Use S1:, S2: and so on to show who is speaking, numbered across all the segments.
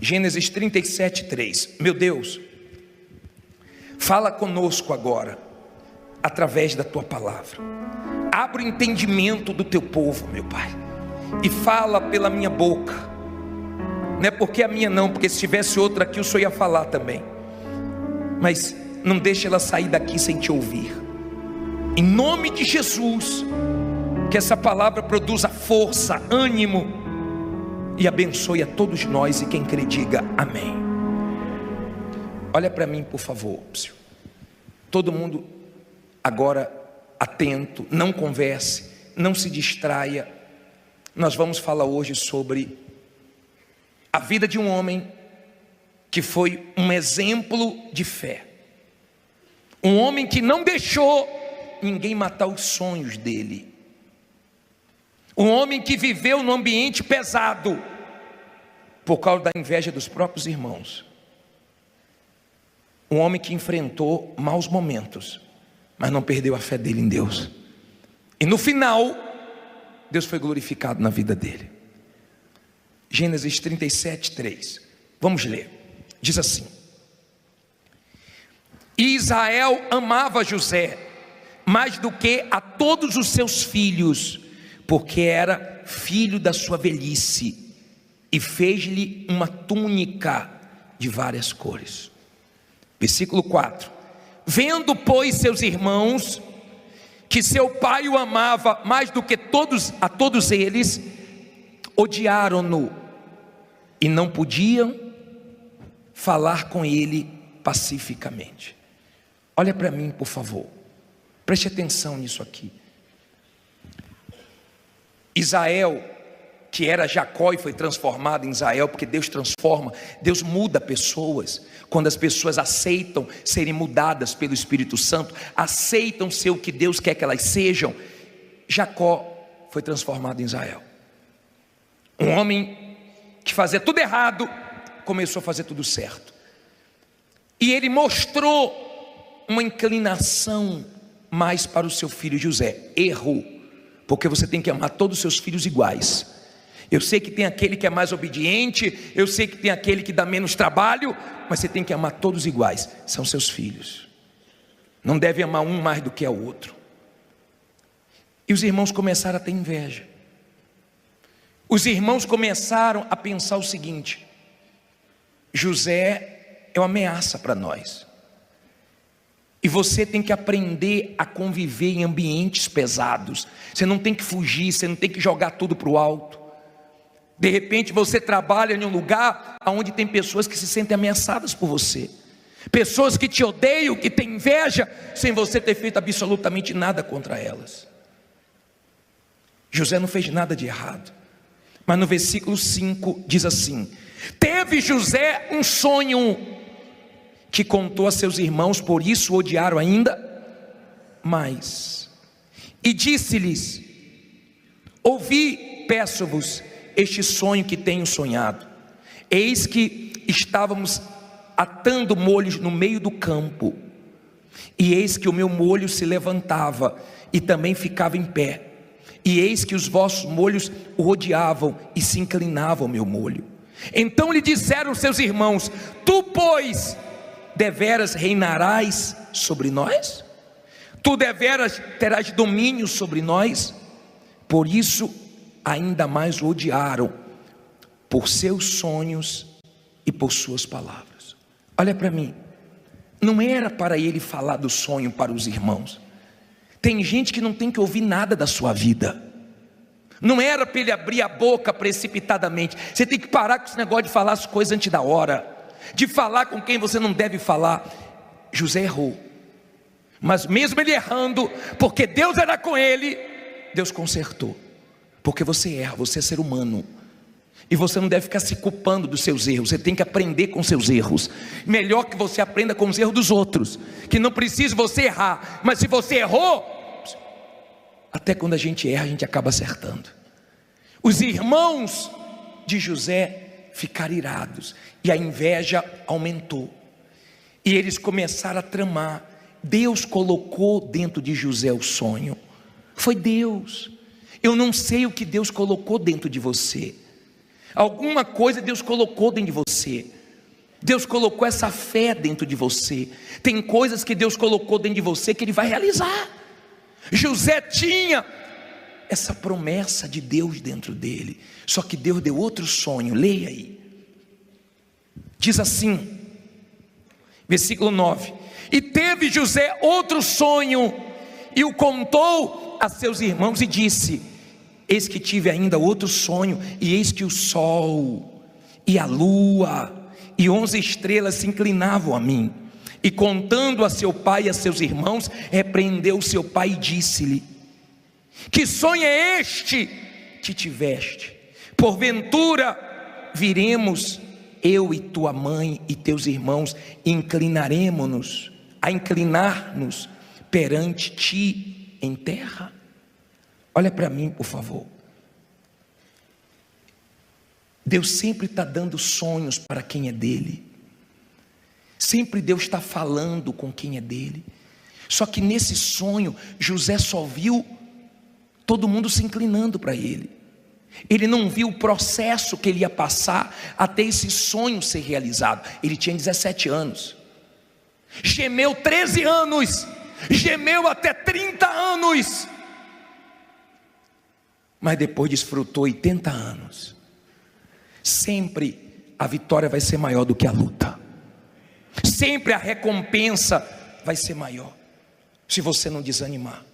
S1: Gênesis 37, 3. Meu Deus, fala conosco agora, através da tua palavra. Abre o entendimento do teu povo, meu Pai, e fala pela minha boca. Não é porque a minha não, porque se tivesse outra aqui o Senhor ia falar também. Mas não deixe ela sair daqui sem te ouvir. Em nome de Jesus, que essa palavra produza força, ânimo e abençoe a todos nós, e quem crê diga amém. Olha para mim, por favor. Todo mundo agora atento, não converse, não se distraia. Nós vamos falar hoje sobre a vida de um homem que foi um exemplo de fé. Um homem que não deixou ninguém matar os sonhos dele. Um homem que viveu num ambiente pesado por causa da inveja dos próprios irmãos. Um homem que enfrentou maus momentos, mas não perdeu a fé dele em Deus. E no final, Deus foi glorificado na vida dele. Gênesis 37, 3. Vamos ler. Diz assim: E Israel amava José mais do que a todos os seus filhos, porque era filho da sua velhice, e fez-lhe uma túnica de várias cores. Versículo 4. Vendo, pois, seus irmãos que seu pai o amava mais do que a todos eles, odiaram-no e não podiam falar com ele pacificamente. Olha para mim, por favor, preste atenção nisso aqui. Israel, que era Jacó e foi transformado em Israel, porque Deus transforma, Deus muda pessoas, quando as pessoas aceitam serem mudadas pelo Espírito Santo, aceitam ser o que Deus quer que elas sejam. Jacó foi transformado em Israel. Um homem que fazia tudo errado, começou a fazer tudo certo. E ele mostrou uma inclinação mais para o seu filho José. Errou, porque você tem que amar todos os seus filhos iguais. Eu sei que tem aquele que é mais obediente, eu sei que tem aquele que dá menos trabalho, mas você tem que amar todos iguais, são seus filhos. Não deve amar um mais do que o outro. E os irmãos começaram a ter inveja. Os irmãos começaram a pensar o seguinte: José é uma ameaça para nós. E você tem que aprender a conviver em ambientes pesados. Você não tem que fugir, você não tem que jogar tudo para o alto. De repente você trabalha em um lugar onde tem pessoas que se sentem ameaçadas por você. Pessoas que te odeiam, que têm inveja, sem você ter feito absolutamente nada contra elas. José não fez nada de errado. Mas no versículo 5 diz assim: teve José um sonho que contou a seus irmãos, por isso o odiaram ainda mais. E disse-lhes: ouvi, peço-vos, este sonho que tenho sonhado. Eis que estávamos atando molhos no meio do campo, e eis que o meu molho se levantava e também ficava em pé, e eis que os vossos molhos o rodeavam e se inclinavam ao meu molho. Então lhe disseram seus irmãos: tu, pois, deveras reinarás sobre nós? Tu deveras terás domínio sobre nós? Por isso ainda mais o odiaram, por seus sonhos e por suas palavras. Olha para mim, não era para ele falar do sonho para os irmãos. Tem gente que não tem que ouvir nada da sua vida. Não era para ele abrir a boca precipitadamente. Você tem que parar com esse negócio de falar as coisas antes da hora, de falar com quem você não deve falar. José errou, mas mesmo ele errando, porque Deus era com ele, Deus consertou. Porque você erra, você é ser humano, e você não deve ficar se culpando dos seus erros. Você tem que aprender com seus erros. Melhor que você aprenda com os erros dos outros, que não precisa você errar. Mas se você errou, até quando a gente erra, a gente acaba acertando. Os irmãos de José ficaram irados, e a inveja aumentou, e eles começaram a tramar. Deus colocou dentro de José o sonho. Foi Deus. Eu não sei o que Deus colocou dentro de você, Alguma coisa Deus colocou dentro de você. Deus colocou essa fé dentro de você. Tem coisas que Deus colocou dentro de você que Ele vai realizar. José tinha essa promessa de Deus dentro dele. Só que Deus deu outro sonho. Leia aí. Diz assim, versículo 9: e teve José outro sonho, e o contou a seus irmãos e disse: eis que tive ainda outro sonho, e eis que o sol e a lua e 11 estrelas se inclinavam a mim. E contando a seu pai e a seus irmãos, repreendeu o seu pai e disse-lhe: que sonho é este que tiveste? Porventura viremos eu e tua mãe e teus irmãos, inclinar-nos perante ti em terra? Olha para mim, por favor. Deus sempre está dando sonhos para quem é dele. Sempre Deus está falando com quem é dele. Só que nesse sonho, José só viu todo mundo se inclinando para ele. Ele não viu o processo que ele ia passar até esse sonho ser realizado. Ele tinha 17 anos. Gemeu 13 anos. Gemeu até 30 anos. Mas depois desfrutou 80 anos. Sempre a vitória vai ser maior do que a luta. Sempre a recompensa vai ser maior, se você não desanimar.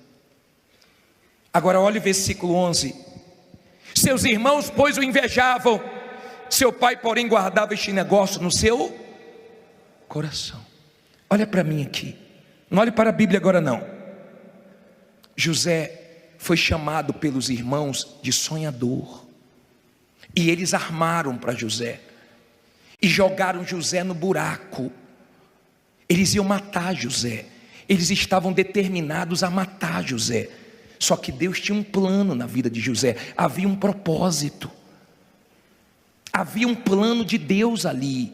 S1: Agora olha o versículo 11. Seus irmãos, pois, o invejavam. Seu pai, porém, guardava este negócio no seu coração. Olha para mim aqui. Não olhe para a Bíblia agora não. José foi chamado pelos irmãos de sonhador. E eles armaram para José. E jogaram José no buraco. Eles iam matar José. Eles estavam determinados a matar José. Só que Deus tinha um plano na vida de José. Havia um propósito. Havia um plano de Deus ali.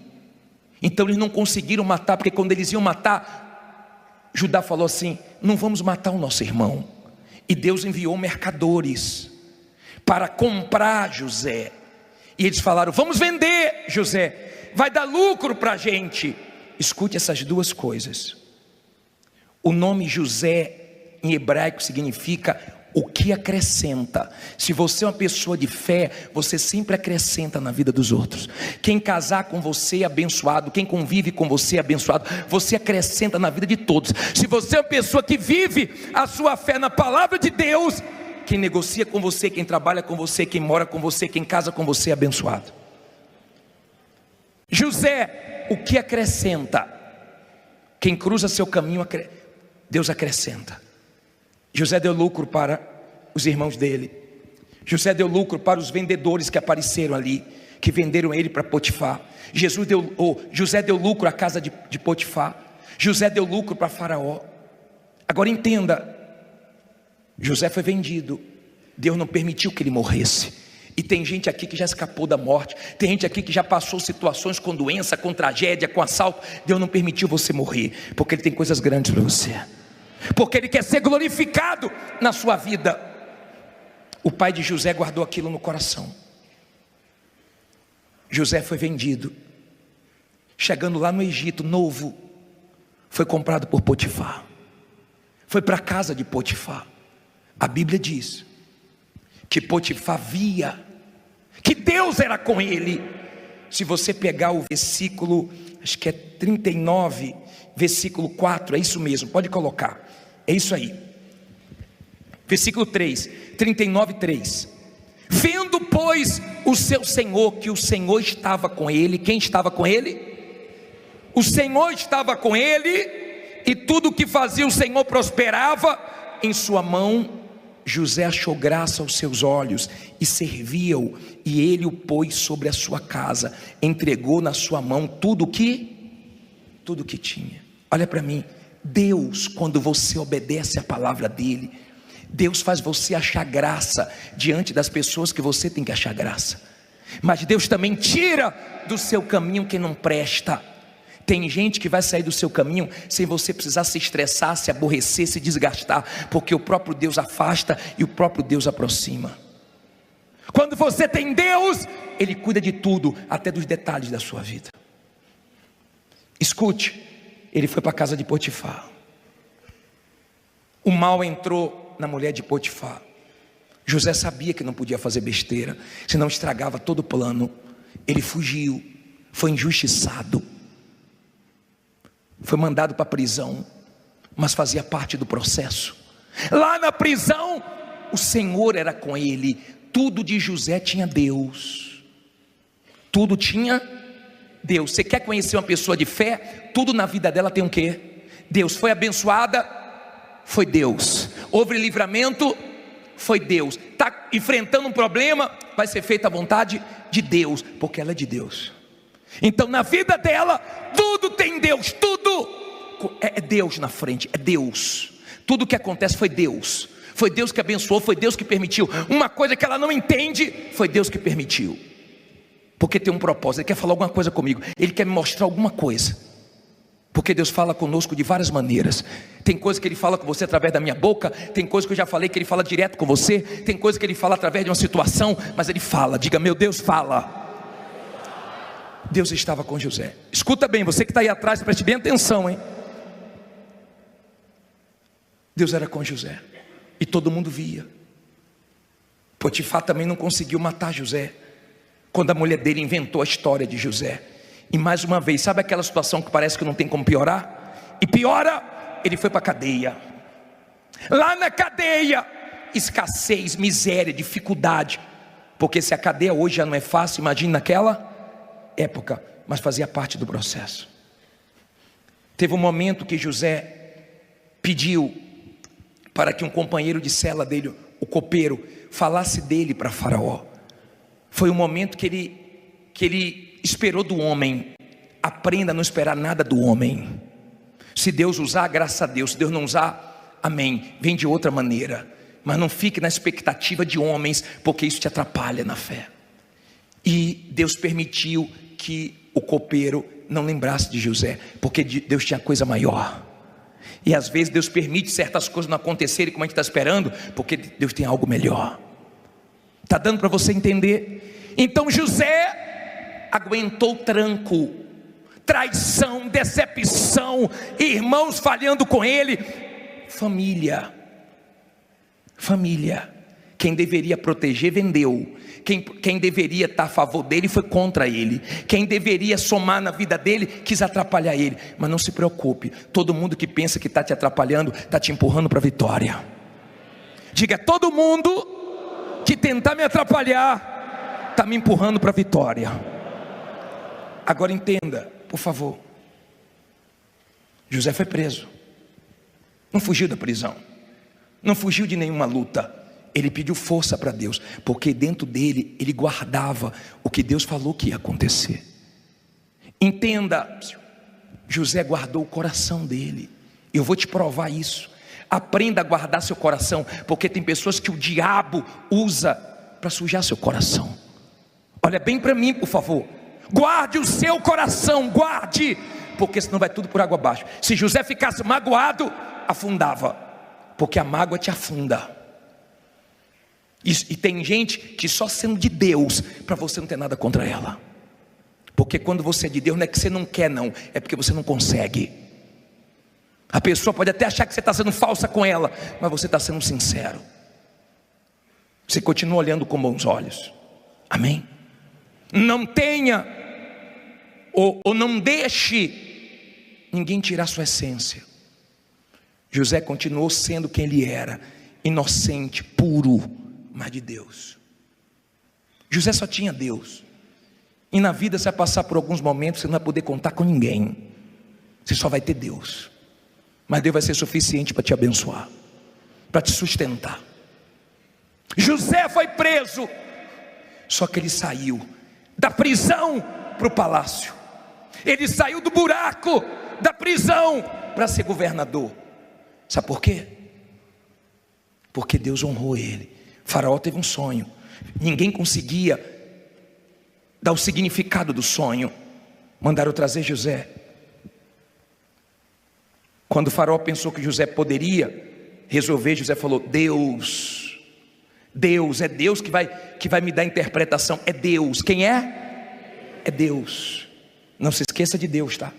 S1: Então eles não conseguiram matar, porque quando eles iam matar, Judá falou assim: não vamos matar o nosso irmão. E Deus enviou mercadores para comprar José. E eles falaram: vamos vender José, vai dar lucro para a gente. Escute essas duas coisas. O nome José em hebraico significa o que acrescenta. Se você é uma pessoa de fé, você sempre acrescenta na vida dos outros. Quem casar com você é abençoado, quem convive com você é abençoado. Você acrescenta na vida de todos. Se você é uma pessoa que vive a sua fé na palavra de Deus, quem negocia com você, quem trabalha com você, quem mora com você, quem casa com você é abençoado. José, o que acrescenta? Quem cruza seu caminho, Deus acrescenta. José deu lucro para os irmãos dele. José deu lucro para os vendedores que apareceram ali, que venderam ele para Potifar. José deu lucro à casa de Potifar. José deu lucro para Faraó. Agora entenda, José foi vendido. Deus não permitiu que ele morresse. E tem gente aqui que já escapou da morte. Tem gente aqui que já passou situações com doença, com tragédia, com assalto. Deus não permitiu você morrer, porque Ele tem coisas grandes para você. Porque Ele quer ser glorificado na sua vida. O pai de José guardou aquilo no coração. José foi vendido. Chegando lá no Egito, novo, foi comprado por Potifar. Foi para a casa de Potifar. A Bíblia diz que Potifar via que Deus era com ele. Se você pegar o versículo, acho que é 39, versículo 4, é isso mesmo, pode colocar, é isso aí. Versículo 3, 39, 3. Vendo, pois, o seu senhor, que o Senhor estava com ele. Quem estava com ele? O Senhor estava com ele, e tudo o que fazia o Senhor prosperava em sua mão. José achou graça aos seus olhos e serviu-o, e ele o pôs sobre a sua casa, entregou na sua mão tudo o que tinha. Olha para mim, Deus, quando você obedece à palavra dele, Deus faz você achar graça diante das pessoas que você tem que achar graça. Mas Deus também tira do seu caminho quem não presta. Tem gente que vai sair do seu caminho sem você precisar se estressar, se aborrecer, se desgastar, porque o próprio Deus afasta e o próprio Deus aproxima. Quando você tem Deus, Ele cuida de tudo, até dos detalhes da sua vida. Escute, ele foi para a casa de Potifar. O mal entrou na mulher de Potifar. José sabia que não podia fazer besteira, senão estragava todo o plano. Ele fugiu, foi injustiçado, foi mandado para a prisão, mas fazia parte do processo. Lá na prisão, o Senhor era com ele. Tudo de José tinha Deus. Tudo tinha Deus. Você quer conhecer uma pessoa de fé? Tudo na vida dela tem o quê? Deus. Foi abençoada? Foi Deus. Houve livramento? Foi Deus. Está enfrentando um problema? Vai ser feita a vontade de Deus, porque ela é de Deus. Então na vida dela, tudo tem Deus. Tudo é Deus na frente, é Deus. Tudo que acontece foi Deus. Foi Deus que abençoou, foi Deus que permitiu. Uma coisa que ela não entende, foi Deus que permitiu. Porque tem um propósito, Ele quer falar alguma coisa comigo, Ele quer me mostrar alguma coisa. Porque Deus fala conosco de várias maneiras. Tem coisa que Ele fala com você através da minha boca. Tem coisa que eu já falei que Ele fala direto com você. Tem coisa que Ele fala através de uma situação, mas Ele fala, diga, meu Deus fala. Deus estava com José. Escuta bem, você que está aí atrás, preste bem atenção, hein? Deus era com José, e todo mundo via. Potifar também não conseguiu matar José, quando a mulher dele inventou a história de José. E mais uma vez, sabe aquela situação que parece que não tem como piorar? E piora, ele foi para a cadeia. Lá na cadeia, escassez, miséria, dificuldade. Porque se a cadeia hoje já não é fácil, imagine naquela época, mas fazia parte do processo. Teve um momento que José pediu para que um companheiro de cela dele, o copeiro, falasse dele para Faraó. Foi um momento que ele esperou do homem. Aprenda a não esperar nada do homem. Se Deus usar, graças a Deus. Se Deus não usar, amém, vem de outra maneira. Mas não fique na expectativa de homens, porque isso te atrapalha na fé. E Deus permitiu que o copeiro não lembrasse de José, porque Deus tinha coisa maior. E às vezes Deus permite certas coisas não acontecerem como a gente está esperando, porque Deus tem algo melhor. Está dando para você entender? Então José aguentou tranco, traição, decepção, irmãos falhando com ele, família. Quem deveria proteger vendeu. Quem deveria estar a favor dele foi contra ele. Quem deveria somar na vida dele quis atrapalhar ele. Mas não se preocupe, todo mundo que pensa que está te atrapalhando está te empurrando para a vitória. Diga, todo mundo que tentar me atrapalhar está me empurrando para a vitória. Agora entenda, por favor. José foi preso, não fugiu da prisão, não fugiu de nenhuma luta. Ele pediu força para Deus, porque dentro dele, ele guardava o que Deus falou que ia acontecer. Entenda, José guardou o coração dele. Eu vou te provar isso. Aprenda a guardar seu coração, porque tem pessoas que o diabo usa para sujar seu coração. Olha bem para mim, por favor. Guarde o seu coração, guarde, porque senão vai tudo por água abaixo. Se José ficasse magoado, afundava, porque a mágoa te afunda. E tem gente que só sendo de Deus, para você não ter nada contra ela. Porque quando você é de Deus, não é que você não quer não, é porque você não consegue. A pessoa pode até achar que você está sendo falsa com ela, mas você está sendo sincero. Você continua olhando com bons olhos. Amém? Não tenha, ou não deixe ninguém tirar sua essência. José continuou sendo quem ele era, inocente, puro, mas de Deus. José só tinha Deus. E na vida você vai passar por alguns momentos, você não vai poder contar com ninguém, você só vai ter Deus. Mas Deus vai ser suficiente para te abençoar, para te sustentar. José foi preso, só que ele saiu da prisão para o palácio. Ele saiu do buraco da prisão para ser governador. Sabe por quê? Porque Deus honrou ele. Faraó teve um sonho, ninguém conseguia dar o significado do sonho. Mandaram trazer José. Quando o Faraó pensou que José poderia resolver, José falou: Deus Deus, é Deus que vai me dar a interpretação. É Deus. Quem é? É Deus. Não se esqueça de Deus, tá?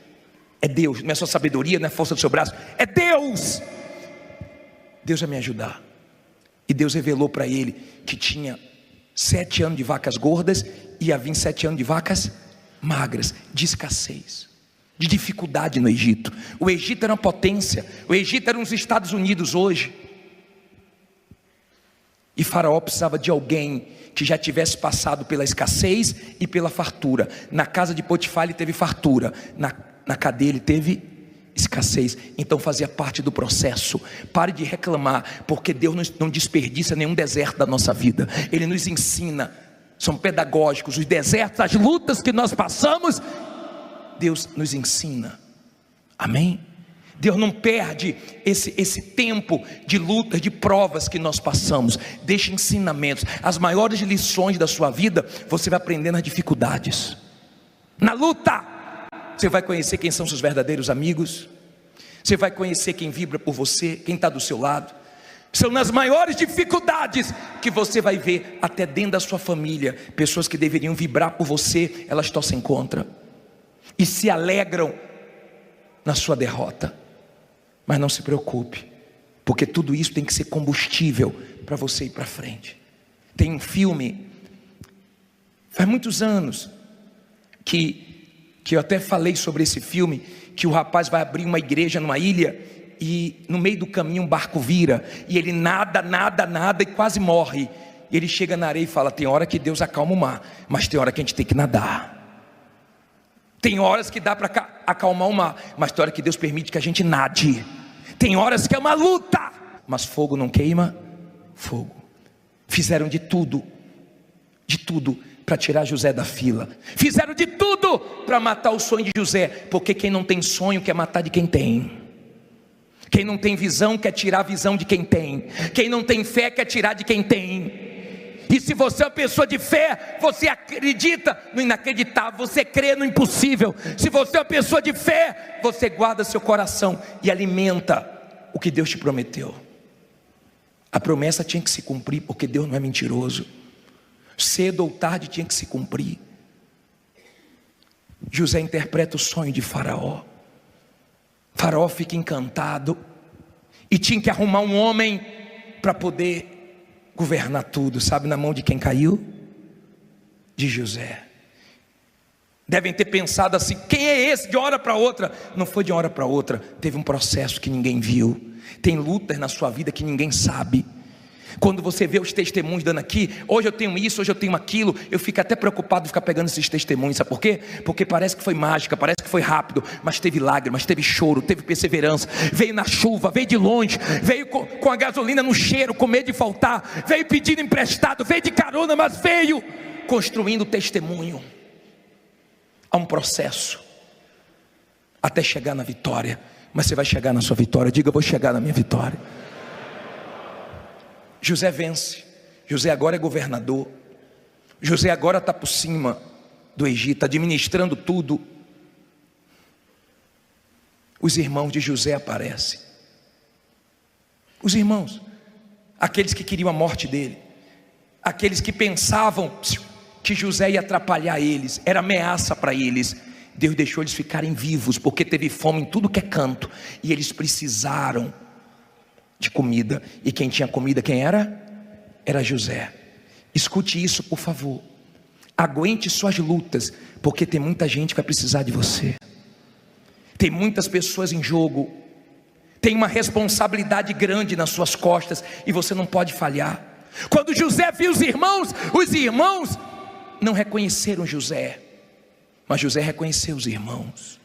S1: É Deus, não é sua sabedoria, não é força do seu braço, é Deus. Deus vai me ajudar. E Deus revelou para ele que tinha 7 anos de vacas gordas e ia vir 7 anos de vacas magras, de escassez, de dificuldade no Egito. O Egito era uma potência, o Egito era uns Estados Unidos hoje. E Faraó precisava de alguém que já tivesse passado pela escassez e pela fartura. Na casa de Potifar ele teve fartura, na cadeia ele teve escassez. Então fazia parte do processo. Pare de reclamar, porque Deus não desperdiça nenhum deserto da nossa vida. Ele nos ensina, são pedagógicos. Os desertos, as lutas que nós passamos, Deus nos ensina. Amém? Deus não perde esse tempo de lutas, de provas que nós passamos. Deixa ensinamentos. As maiores lições da sua vida você vai aprender nas dificuldades. Na luta você vai conhecer quem são seus verdadeiros amigos. Você vai conhecer quem vibra por você, quem está do seu lado. São nas maiores dificuldades que você vai ver, até dentro da sua família, pessoas que deveriam vibrar por você, elas torcem contra e se alegram na sua derrota. Mas não se preocupe, porque tudo isso tem que ser combustível para você ir para frente. Tem um filme, faz muitos anos, que eu até falei sobre esse filme, que o rapaz vai abrir uma igreja numa ilha, e no meio do caminho um barco vira, e ele nada e quase morre. E ele chega na areia e fala: tem hora que Deus acalma o mar, mas tem hora que a gente tem que nadar. Tem horas que dá para acalmar o mar, mas tem hora que Deus permite que a gente nade. Tem horas que é uma luta, mas fogo não queima fogo. Fizeram de tudo para tirar José da fila. Fizeram de tudo para matar o sonho de José, porque quem não tem sonho quer matar de quem tem. Quem não tem visão quer tirar a visão de quem tem. Quem não tem fé quer tirar de quem tem. E se você é uma pessoa de fé, você acredita no inacreditável, você crê no impossível. Se você é uma pessoa de fé, você guarda seu coração e alimenta o que Deus te prometeu. A promessa tinha que se cumprir, porque Deus não é mentiroso. Cedo ou tarde tinha que se cumprir. José interpreta o sonho de Faraó. Faraó fica encantado e tinha que arrumar um homem para poder governar tudo. Sabe na mão de quem caiu? De José. Devem ter pensado assim: quem é esse? De uma hora para outra. Não foi de uma hora para outra, teve um processo que ninguém viu. Tem lutas na sua vida que ninguém sabe. Quando você vê os testemunhos dando aqui, hoje eu tenho isso, hoje eu tenho aquilo, eu fico até preocupado de ficar pegando esses testemunhos. Sabe por quê? Porque parece que foi mágica, parece que foi rápido, mas teve lágrimas, teve choro, teve perseverança. Veio na chuva, veio de longe, veio com a gasolina no cheiro, com medo de faltar, veio pedindo emprestado, veio de carona, mas veio construindo testemunho. Há um processo até chegar na vitória. Mas você vai chegar na sua vitória. Diga: eu vou chegar na minha vitória. José vence. José agora é governador. José agora está por cima do Egito, administrando tudo. Os irmãos de José aparecem. Os irmãos, aqueles que queriam a morte dele, aqueles que pensavam que José ia atrapalhar eles, era ameaça para eles. Deus deixou eles ficarem vivos, porque teve fome em tudo que é canto, e eles precisaram de comida. E quem tinha comida, quem era? Era José. Escute isso, por favor. Aguente suas lutas, porque tem muita gente que vai precisar de você. Tem muitas pessoas em jogo. Tem uma responsabilidade grande nas suas costas, e você não pode falhar. Quando José viu os irmãos não reconheceram José, mas José reconheceu os irmãos.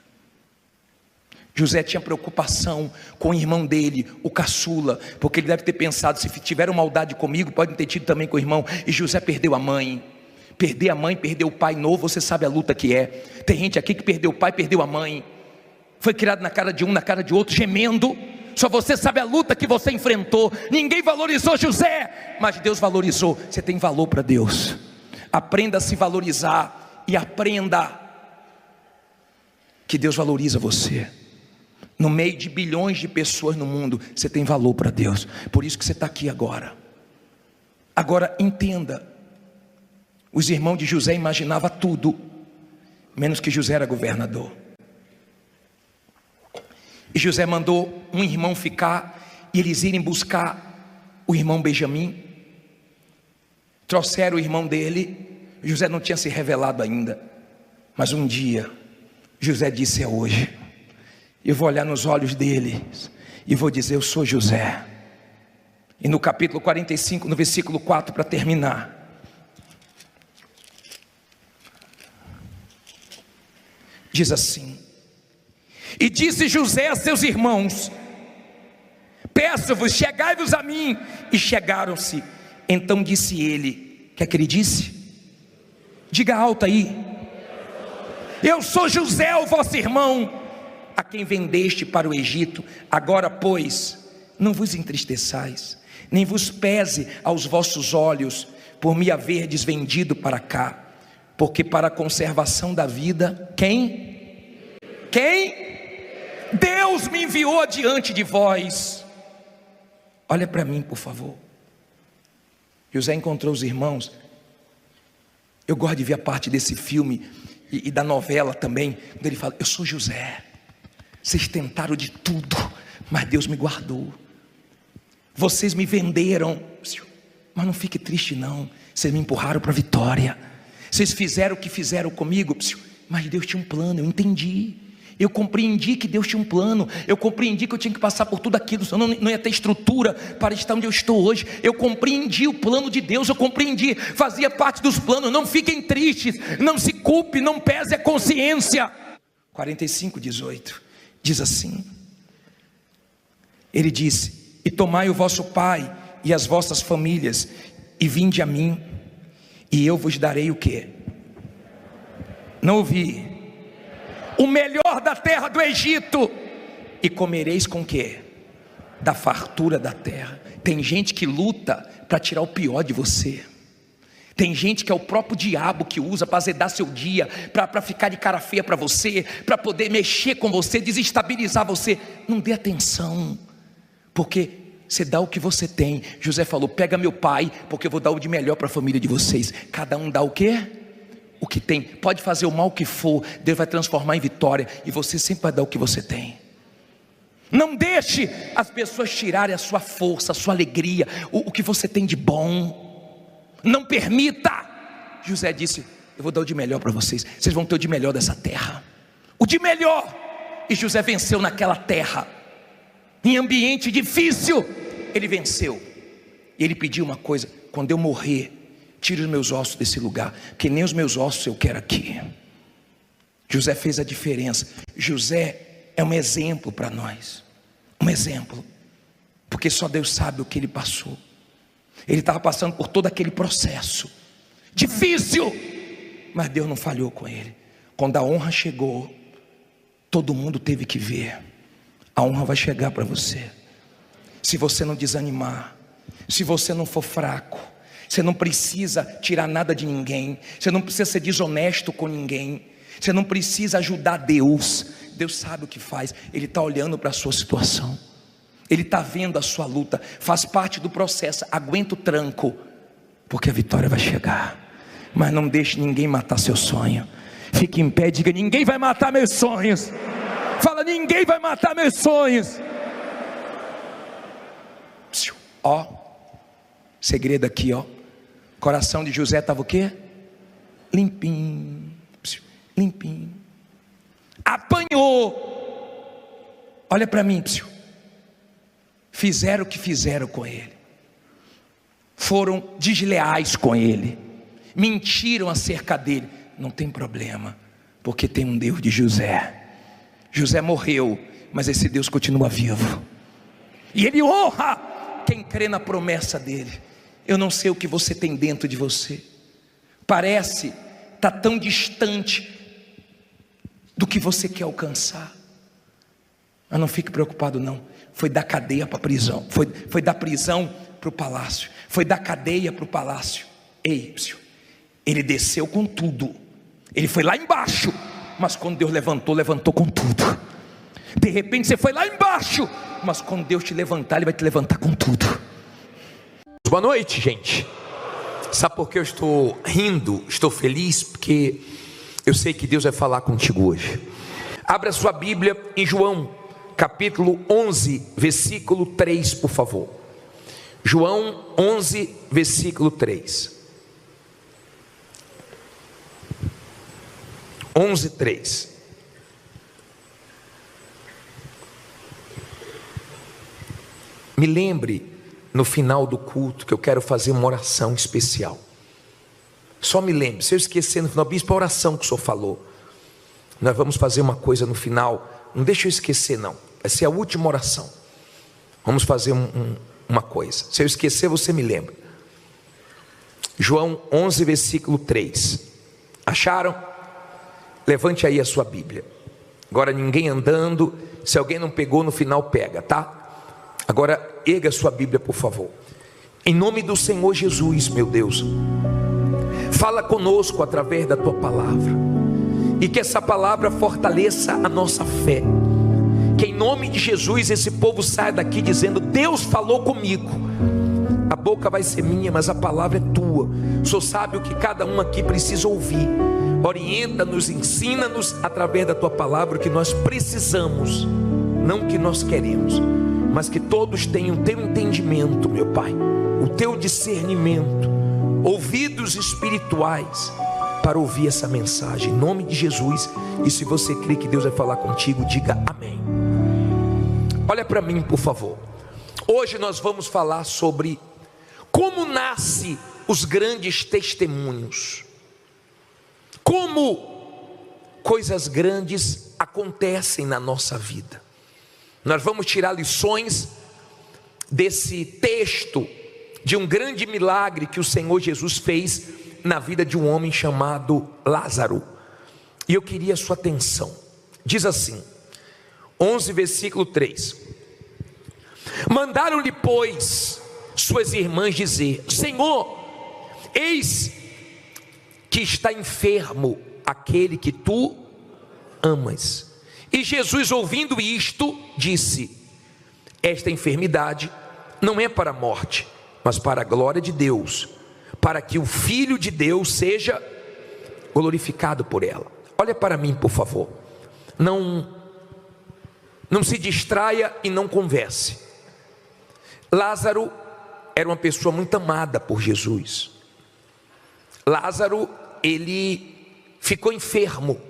S1: José tinha preocupação com o irmão dele, o caçula, porque ele deve ter pensado: se tiveram maldade comigo, podem ter tido também com o irmão. E José perdeu a mãe. Perder a mãe, perder o pai novo, você sabe a luta que é. Tem gente aqui que perdeu o pai, perdeu a mãe. Foi criado na cara de um, na cara de outro, gemendo. Só você sabe a luta que você enfrentou. Ninguém valorizou José, mas Deus valorizou. Você tem valor para Deus. Aprenda a se valorizar e aprenda que Deus valoriza você. No meio de bilhões de pessoas no mundo, você tem valor para Deus. Por isso que você está aqui agora. Agora entenda, os irmãos de José imaginavam tudo, menos que José era governador. E José mandou um irmão ficar, e eles irem buscar o irmão Benjamim. Trouxeram o irmão dele. José não tinha se revelado ainda, mas um dia José disse: é hoje. Eu vou olhar nos olhos deles e vou dizer: eu sou José. E no capítulo 45, no versículo 4, para terminar, diz assim: e disse José a seus irmãos: peço-vos, chegai-vos a mim. E chegaram-se. Então disse ele, quer que ele disse? Diga alto aí: eu sou José, o vosso irmão, a quem vendeste para o Egito. Agora, pois, não vos entristeçais, nem vos pese aos vossos olhos por me haverdes vendido para cá, porque para a conservação da vida, quem? Deus me enviou adiante de vós. Olha para mim, por favor. José encontrou os irmãos. Eu gosto de ver a parte desse filme e da novela também, quando ele fala: eu sou José, vocês tentaram de tudo, mas Deus me guardou. Vocês me venderam, mas não fique triste não, vocês me empurraram para a vitória. Vocês fizeram o que fizeram comigo, mas Deus tinha um plano, eu entendi. Eu compreendi que Deus tinha um plano. Eu compreendi que eu tinha que passar por tudo aquilo, senão não ia ter estrutura para estar onde eu estou hoje. Eu compreendi o plano de Deus. Eu compreendi, fazia parte dos planos. Não fiquem tristes, não se culpe, não pese a consciência. 45:18 diz assim: ele disse: e tomai o vosso pai e as vossas famílias, e vinde a mim, e eu vos darei o quê? Não ouvi. O melhor da terra do Egito, e comereis com o quê? Da fartura da terra. Tem gente que luta para tirar o pior de você. Tem gente que é o próprio diabo que usa para azedar seu dia, para ficar de cara feia para você, para poder mexer com você, desestabilizar você. Não dê atenção, porque você dá o que você tem. José falou: pega meu pai, porque eu vou dar o de melhor para a família de vocês. Cada um dá o quê? O que tem. Pode fazer o mal que for, Deus vai transformar em vitória, e você sempre vai dar o que você tem. Não deixe as pessoas tirarem a sua força, a sua alegria, o que você tem de bom. Não permita. José disse: eu vou dar o de melhor para vocês. Vocês vão ter o de melhor dessa terra, o de melhor. E José venceu naquela terra, em ambiente difícil, ele venceu. E ele pediu uma coisa: quando eu morrer, tire os meus ossos desse lugar, porque nem os meus ossos eu quero aqui. José fez a diferença. José é um exemplo para nós, um exemplo, porque só Deus sabe o que ele passou. Ele estava passando por todo aquele processo difícil, mas Deus não falhou com ele. Quando a honra chegou, todo mundo teve que ver. A honra vai chegar para você, se você não desanimar, se você não for fraco. Você não precisa tirar nada de ninguém, você não precisa ser desonesto com ninguém, você não precisa ajudar Deus. Deus sabe o que faz, Ele está olhando para a sua situação, Ele está vendo a sua luta, faz parte do processo. Aguenta o tranco, porque a vitória vai chegar. Mas não deixe ninguém matar seu sonho. Fique em pé e diga: ninguém vai matar meus sonhos. Fala: ninguém vai matar meus sonhos. Ó, segredo aqui, ó. O coração de José estava o quê? Limpinho, limpinho. Apanhou. Olha para mim, fizeram o que fizeram com ele, foram desleais com ele, mentiram acerca dele. Não tem problema, porque tem um Deus de José. José morreu, mas esse Deus continua vivo, e Ele honra quem crê na promessa dele. Eu não sei o que você tem dentro de você, parece estar tão distante do que você quer alcançar, mas não fique preocupado não. Foi da cadeia para a prisão, foi da prisão para o palácio, foi da cadeia para o palácio. Ei, ele desceu com tudo, ele foi lá embaixo, mas quando Deus levantou com tudo. De repente você foi lá embaixo, mas quando Deus te levantar, Ele vai te levantar com tudo.
S2: Boa noite, gente.
S1: Sabe por que eu estou rindo, estou feliz? Porque eu sei que Deus vai falar contigo hoje. Abra sua Bíblia em João, capítulo 11, versículo 3, por favor. João 11, versículo 3. 11, 3. Me lembre no final do culto que eu quero fazer uma oração especial. Só me lembre, se eu esquecer no final, bispo, a oração que o senhor falou. Nós vamos fazer uma coisa no final, não deixa eu esquecer não, vai ser a última oração. Vamos fazer uma coisa, se eu esquecer você me lembra. João 11 versículo 3, acharam? Levante aí a sua Bíblia. Agora ninguém andando, se alguém não pegou no final pega, tá? Agora erga a sua Bíblia por favor. Em nome do Senhor Jesus, meu Deus, fala conosco através da tua palavra, e que essa palavra fortaleça a nossa fé. Que em nome de Jesus esse povo saia daqui dizendo: Deus falou comigo. A boca vai ser minha, mas a palavra é tua. O Senhor sabe o que cada um aqui precisa ouvir. Orienta-nos, ensina-nos através da tua palavra o que nós precisamos, não o que nós queremos, mas que todos tenham o teu entendimento, meu Pai, o teu discernimento, ouvidos espirituais para ouvir essa mensagem, em nome de Jesus. E se você crê que Deus vai falar contigo, diga amém. Olha para mim por favor. Hoje nós vamos falar sobre como nasce os grandes testemunhos, como coisas grandes acontecem na nossa vida. Nós vamos tirar lições desse texto de um grande milagre que o Senhor Jesus fez na vida de um homem chamado Lázaro. E eu queria a sua atenção. Diz assim, 11 versículo 3. Mandaram-lhe pois suas irmãs dizer: Senhor, eis que está enfermo aquele que tu amas. E Jesus, ouvindo isto, disse: esta enfermidade não é para a morte, mas para a glória de Deus, para que o Filho de Deus seja glorificado por ela. Olha para mim por favor. Não se distraia e não converse. Lázaro era uma pessoa muito amada por Jesus. Lázaro, ele ficou enfermo,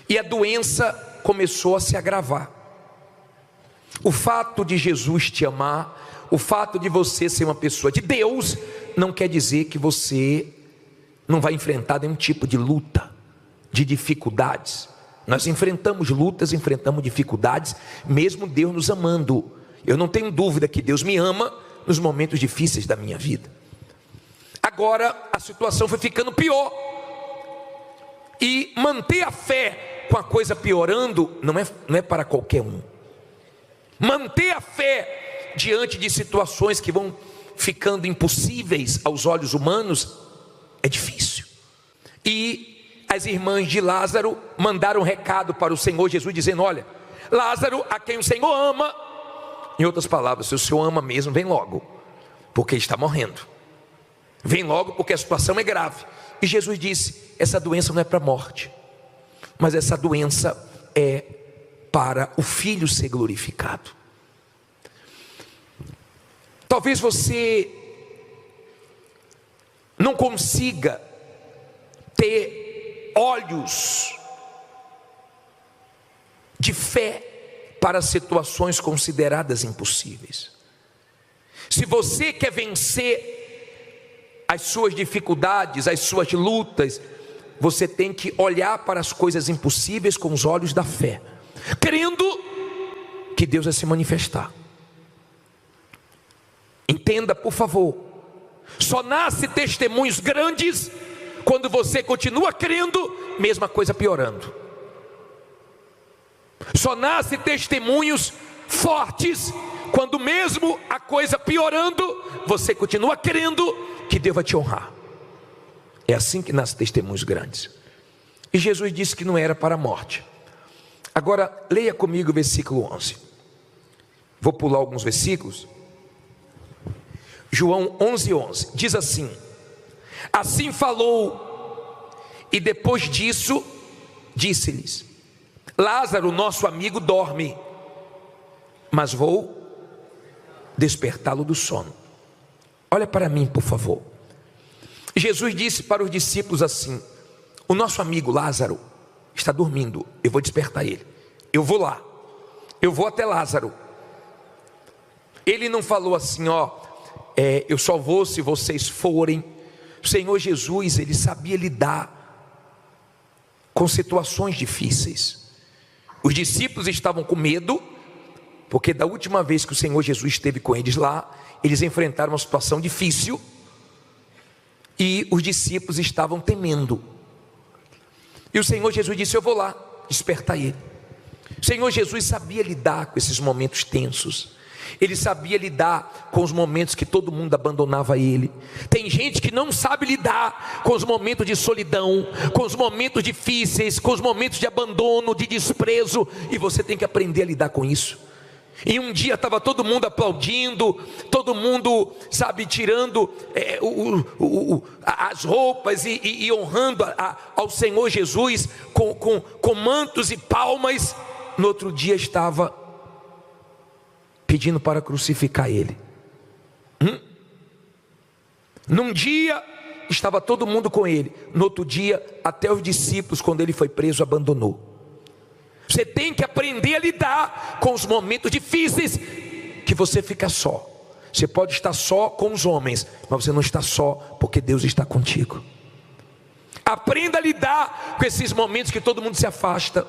S1: e a doença começou a se agravar. O fato de Jesus te amar, o fato de você ser uma pessoa de Deus, não quer dizer que você não vai enfrentar nenhum tipo de luta, de dificuldades. Nós enfrentamos lutas, enfrentamos dificuldades, mesmo Deus nos amando. Eu não tenho dúvida que Deus me ama nos momentos difíceis da minha vida. Agora a situação foi ficando pior, e manter a fé com a coisa piorando não é para qualquer um. Manter a fé diante de situações que vão ficando impossíveis aos olhos humanos é difícil. E as irmãs de Lázaro mandaram um recado para o Senhor Jesus dizendo: olha, Lázaro, a quem o Senhor ama, em outras palavras, se o Senhor ama mesmo, vem logo, porque ele está morrendo. Vem logo porque a situação é grave. E Jesus disse: essa doença não é para a morte, mas essa doença é para o Filho ser glorificado. Talvez você não consiga ter olhos de fé para situações consideradas impossíveis. Se você quer vencer as suas dificuldades, as suas lutas, você tem que olhar para as coisas impossíveis com os olhos da fé, crendo que Deus vai se manifestar. Entenda por favor, só nasce testemunhos grandes quando você continua crendo, mesma coisa piorando. Só nasce testemunhos fortes quando mesmo a coisa piorando, você continua crendo que Deus vai te honrar. É assim que nascem testemunhos grandes. E Jesus disse que não era para a morte. Agora leia comigo o versículo 11. Vou pular alguns versículos. João 11:11, diz assim: assim falou, e depois disso disse-lhes: Lázaro, nosso amigo, dorme, mas vou despertá-lo do sono. Olha para mim, por favor. Jesus disse para os discípulos assim: o nosso amigo Lázaro está dormindo, eu vou despertar ele. Eu vou lá, eu vou até Lázaro. Ele não falou assim, eu só vou se vocês forem. O Senhor Jesus, ele sabia lidar com situações difíceis. Os discípulos estavam com medo, porque da última vez que o Senhor Jesus esteve com eles lá, eles enfrentaram uma situação difícil, e os discípulos estavam temendo. E o Senhor Jesus disse: eu vou lá despertar ele. O Senhor Jesus sabia lidar com esses momentos tensos. Ele sabia lidar com os momentos que todo mundo abandonava ele. Tem gente que não sabe lidar com os momentos de solidão, com os momentos difíceis, com os momentos de abandono, de desprezo, e você tem que aprender a lidar com isso. E um dia estava todo mundo aplaudindo, todo mundo, tirando as roupas e honrando ao Senhor Jesus com mantos e palmas. No outro dia estava pedindo para crucificar ele. Num dia estava todo mundo com ele, no outro dia até os discípulos, quando ele foi preso, abandonou. Você tem que aprender a lidar com os momentos difíceis que você fica só. Você pode estar só com os homens, mas você não está só, porque Deus está contigo. Aprenda a lidar com esses momentos que todo mundo se afasta,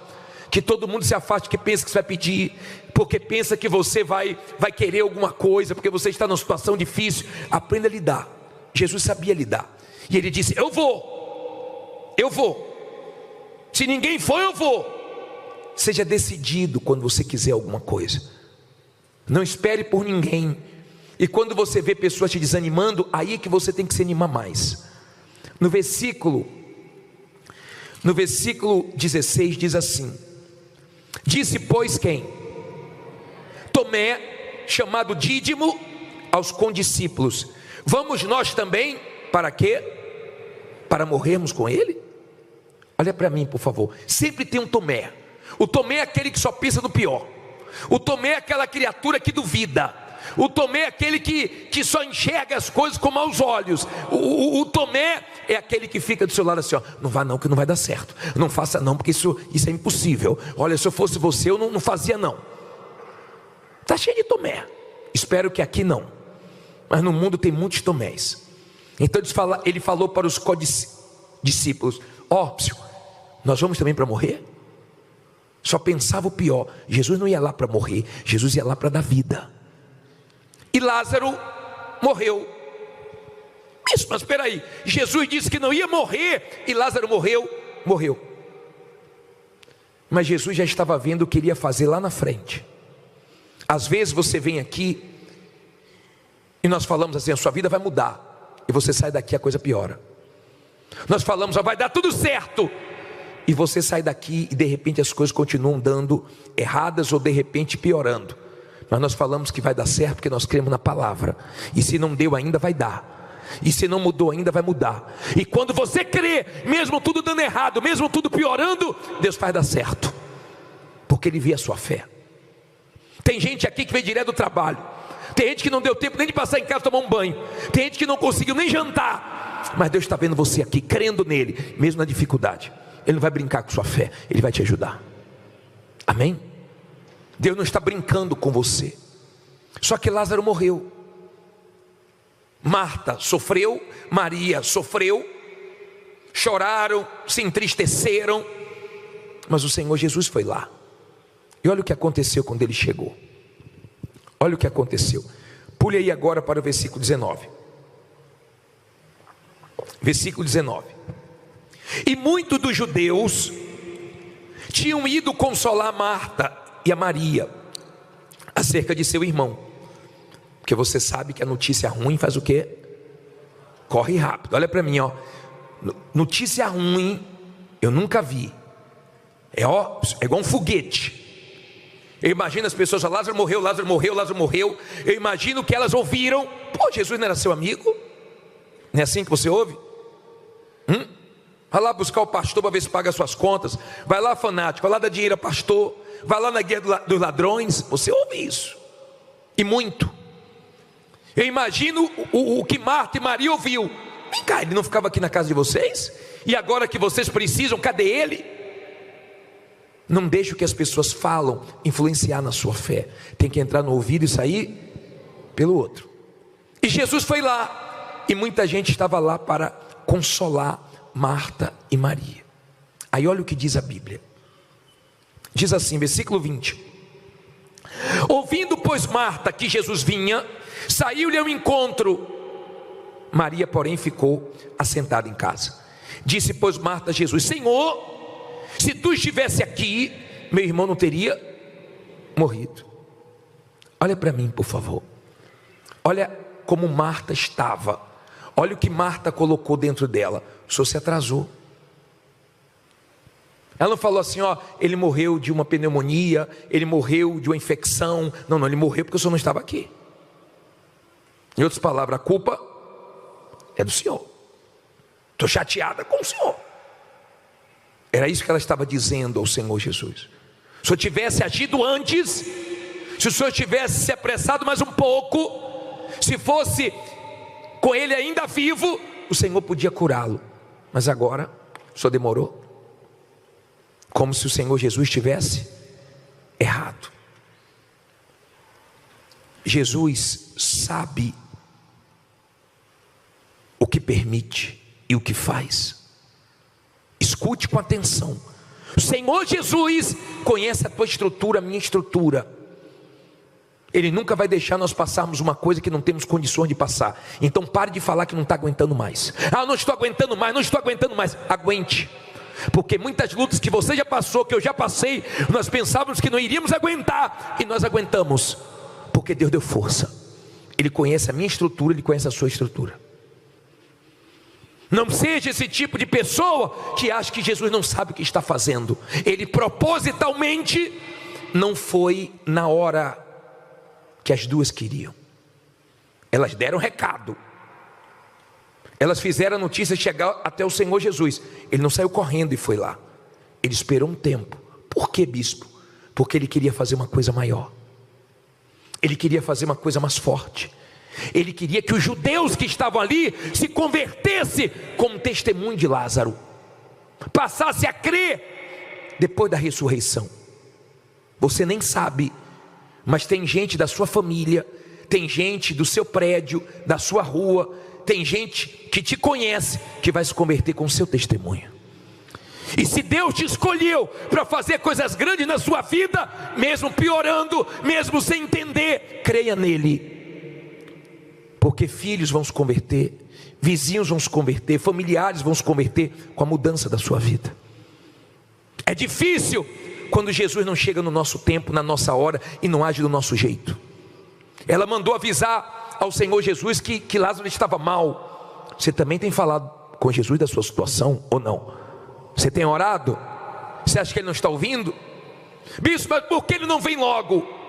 S1: que pensa que você vai pedir, porque pensa que você vai querer alguma coisa, porque você está numa situação difícil. Aprenda a lidar. Jesus sabia lidar, e ele disse: eu vou, se ninguém for, eu vou. Seja decidido quando você quiser alguma coisa, não espere por ninguém. E quando você vê pessoas te desanimando, aí é que você tem que se animar mais. No versículo 16 diz assim: disse, pois, quem? Tomé, chamado Dídimo, aos condiscípulos: vamos nós também, para quê? Para morrermos com ele? Olha para mim, por favor. Sempre tem um Tomé. O Tomé é aquele que só pensa no pior. O Tomé é aquela criatura que duvida. O Tomé é aquele que só enxerga as coisas com maus olhos. O Tomé é aquele que fica do seu lado assim: não vá não, que não vai dar certo. Não faça não, porque isso é impossível. Olha, se eu fosse você, eu não fazia não. Está cheio de Tomé. Espero que aqui não, mas no mundo tem muitos Tomés. Então ele falou para os discípulos: nós vamos também para morrer? Só pensava o pior. Jesus não ia lá para morrer, Jesus ia lá para dar vida. E Lázaro morreu. Isso, mas espera aí, Jesus disse que não ia morrer, e Lázaro morreu. Mas Jesus já estava vendo o que ele ia fazer lá na frente. Às vezes você vem aqui e nós falamos assim: a sua vida vai mudar, e você sai daqui, a coisa piora. Nós falamos: vai dar tudo certo, e você sai daqui e de repente as coisas continuam dando erradas, ou de repente piorando. Mas nós falamos que vai dar certo porque nós cremos na palavra. E se não deu ainda, vai dar. E se não mudou ainda, vai mudar. E quando você crê, mesmo tudo dando errado, mesmo tudo piorando, Deus faz dar certo, porque Ele vê a sua fé. Tem gente aqui que veio direto do trabalho. Tem gente que não deu tempo nem de passar em casa tomar um banho. Tem gente que não conseguiu nem jantar. Mas Deus está vendo você aqui, crendo nele, mesmo na dificuldade. Ele não vai brincar com sua fé, Ele vai te ajudar. Amém? Deus não está brincando com você. Só que Lázaro morreu. Marta sofreu, Maria sofreu, choraram, se entristeceram, mas o Senhor Jesus foi lá. E olha o que aconteceu quando Ele chegou. Olha o que aconteceu. Pule aí agora para o versículo 19. Versículo 19. E muitos dos judeus tinham ido consolar Marta e a Maria acerca de seu irmão, porque você sabe que a notícia ruim faz o quê? Corre rápido. Olha para mim, notícia ruim eu nunca vi. É igual um foguete. Eu imagino as pessoas: Lázaro morreu, Lázaro morreu, Lázaro morreu. Eu imagino que elas ouviram Pô, Jesus não era seu amigo? Não é assim que você ouve? Vai lá buscar o pastor para ver se paga as suas contas. Vai lá, fanático, vai lá dar dinheiro ao pastor. Vai lá na guerra dos ladrões. Você ouve isso, e muito. Eu imagino o que Marta e Maria ouviu. Vem cá, ele não ficava aqui na casa de vocês? E agora que vocês precisam, cadê ele? Não deixe o que as pessoas falam influenciar na sua fé. Tem que entrar no ouvido e sair pelo outro. E Jesus foi lá, e muita gente estava lá para consolar Marta e Maria. Aí olha o que diz a Bíblia. Diz assim, versículo 20: ouvindo, pois, Marta que Jesus vinha, saiu-lhe ao encontro. Maria, porém, ficou assentada em casa. Disse, pois, Marta a Jesus: Senhor, se tu estivesse aqui, meu irmão não teria morrido. Olha para mim, por favor. Olha como Marta estava. Olha o que Marta colocou dentro dela. O senhor se atrasou. Ela não falou assim, ó, ele morreu de uma pneumonia, ele morreu de uma infecção. Não, ele morreu porque o senhor não estava aqui. Em outras palavras, a culpa é do senhor. Estou chateada com o senhor. Era isso que ela estava dizendo ao Senhor Jesus. Se o senhor tivesse agido antes, se o senhor tivesse se apressado mais um pouco, se fosse com ele ainda vivo, o Senhor podia curá-lo. Mas agora, o senhor demorou. Como se o Senhor Jesus tivesse errado. Jesus sabe o que permite e o que faz. Escute com atenção. O Senhor Jesus conhece a tua estrutura, a minha estrutura. Ele nunca vai deixar nós passarmos uma coisa que não temos condições de passar. Então pare de falar que não está aguentando mais. Ah, não estou aguentando mais, não estou aguentando mais. Aguente. Porque muitas lutas que você já passou, que eu já passei, nós pensávamos que não iríamos aguentar, e nós aguentamos, porque Deus deu força. Ele conhece a minha estrutura, Ele conhece a sua estrutura. Não seja esse tipo de pessoa que acha que Jesus não sabe o que está fazendo. Ele propositalmente não foi na hora que as duas queriam. Elas deram recado, elas fizeram a notícia chegar até o Senhor Jesus. Ele não saiu correndo e foi lá. Ele esperou um tempo. Por que, bispo? Porque ele queria fazer uma coisa maior. Ele queria fazer uma coisa mais forte. Ele queria que os judeus que estavam ali se convertessem como testemunho de Lázaro, passasse a crer depois da ressurreição. Você nem sabe, mas tem gente da sua família, tem gente do seu prédio, da sua rua, tem gente que te conhece, que vai se converter com o seu testemunho. E se Deus te escolheu para fazer coisas grandes na sua vida, mesmo piorando, mesmo sem entender, creia nele. Porque filhos vão se converter, vizinhos vão se converter, familiares vão se converter com a mudança da sua vida. É difícil quando Jesus não chega no nosso tempo, na nossa hora, e não age do nosso jeito. Ela mandou avisar ao Senhor Jesus que Lázaro estava mal. Você também tem falado com Jesus da sua situação ou não? Você tem orado? Você acha que ele não está ouvindo? Bispo, mas por que ele não vem logo?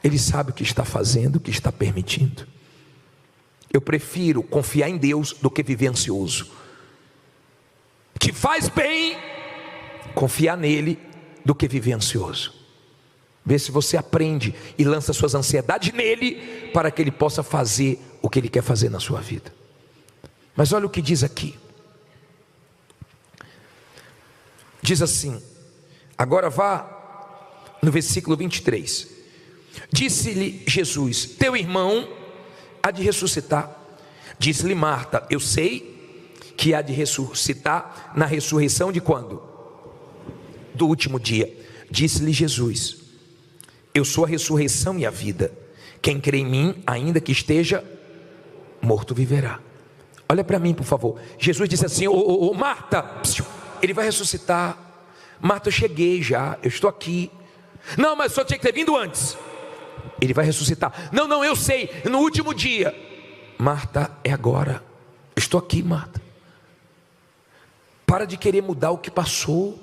S1: Ele sabe o que está fazendo, o que está permitindo. Eu prefiro confiar em Deus do que viver ansioso. Te faz bem confiar nele do que viver ansioso. Vê se você aprende e lança suas ansiedades nele, para que ele possa fazer o que ele quer fazer na sua vida. Mas olha o que diz aqui. Diz assim, agora vá no versículo 23. Disse-lhe Jesus: teu irmão há de ressuscitar. Disse-lhe Marta: eu sei que há de ressuscitar na ressurreição de quando? Do último dia. Disse-lhe Jesus: eu sou a ressurreição e a vida. Quem crê em mim, ainda que esteja morto, viverá. Olha para mim, por favor. Jesus disse assim: ô Marta, ele vai ressuscitar. Marta, eu cheguei já, eu estou aqui. Não, mas só tinha que ter vindo antes. Ele vai ressuscitar. Não, eu sei, no último dia. Marta, é agora. Eu estou aqui, Marta. Para de querer mudar o que passou.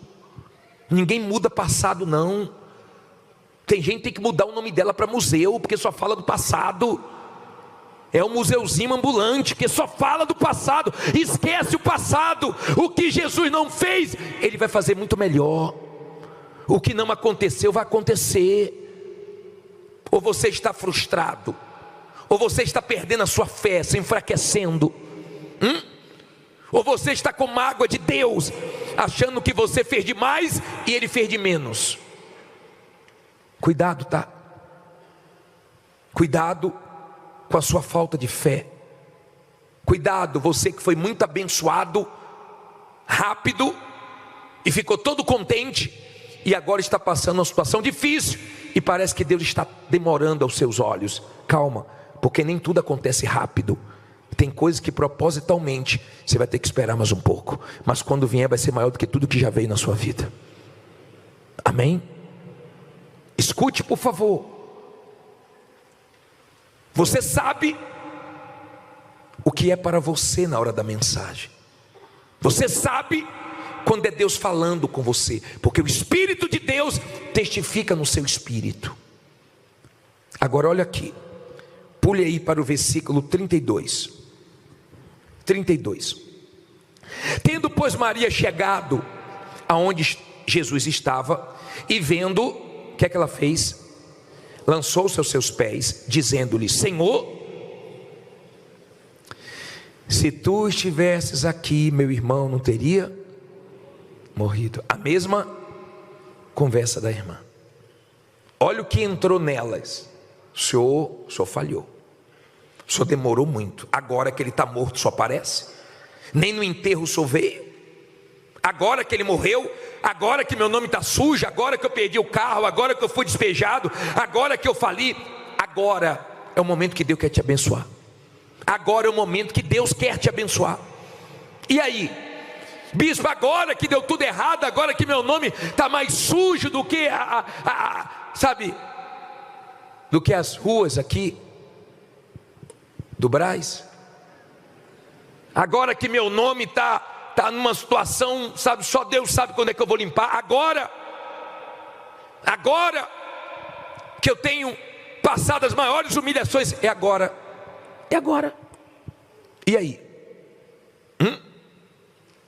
S1: Ninguém muda passado, não. Tem gente que tem que mudar o nome dela para museu, porque só fala do passado. É um museuzinho ambulante que só fala do passado, esquece o passado. O que Jesus não fez, Ele vai fazer muito melhor. O que não aconteceu, vai acontecer. Ou você está frustrado, ou você está perdendo a sua fé, se enfraquecendo, ou você está com mágoa de Deus, achando que você fez de mais e Ele fez de menos. Cuidado, tá? Cuidado com a sua falta de fé. Cuidado, você que foi muito abençoado, rápido, e ficou todo contente, e agora está passando uma situação difícil, e parece que Deus está demorando aos seus olhos. Calma, porque nem tudo acontece rápido. Tem coisas que propositalmente você vai ter que esperar mais um pouco, mas quando vier vai ser maior do que tudo que já veio na sua vida. Amém? Escute, por favor. Você sabe o que é para você na hora da mensagem. Você sabe quando é Deus falando com você, porque o Espírito de Deus testifica no seu espírito. Agora olha aqui, pule aí para o versículo 32. Tendo, pois, Maria chegado aonde Jesus estava, e vendo, o que é que ela fez? Lançou-se aos seus pés, dizendo-lhe: Senhor, se tu estivesses aqui, meu irmão não teria morrido. A mesma conversa da irmã. Olha o que entrou nelas. O senhor falhou. O senhor demorou muito. Agora que ele está morto, só aparece. Nem no enterro o senhor veio. Agora que ele morreu, agora que meu nome está sujo, agora que eu perdi o carro, agora que eu fui despejado, agora que eu fali, agora é o momento que Deus quer te abençoar. Agora é o momento que Deus quer te abençoar. E aí, bispo, agora que deu tudo errado, agora que meu nome está mais sujo do que sabe, do que as ruas aqui do Brás, agora que meu nome está numa situação, sabe, só Deus sabe quando é que eu vou limpar. Agora que eu tenho passado as maiores humilhações, é agora. E aí?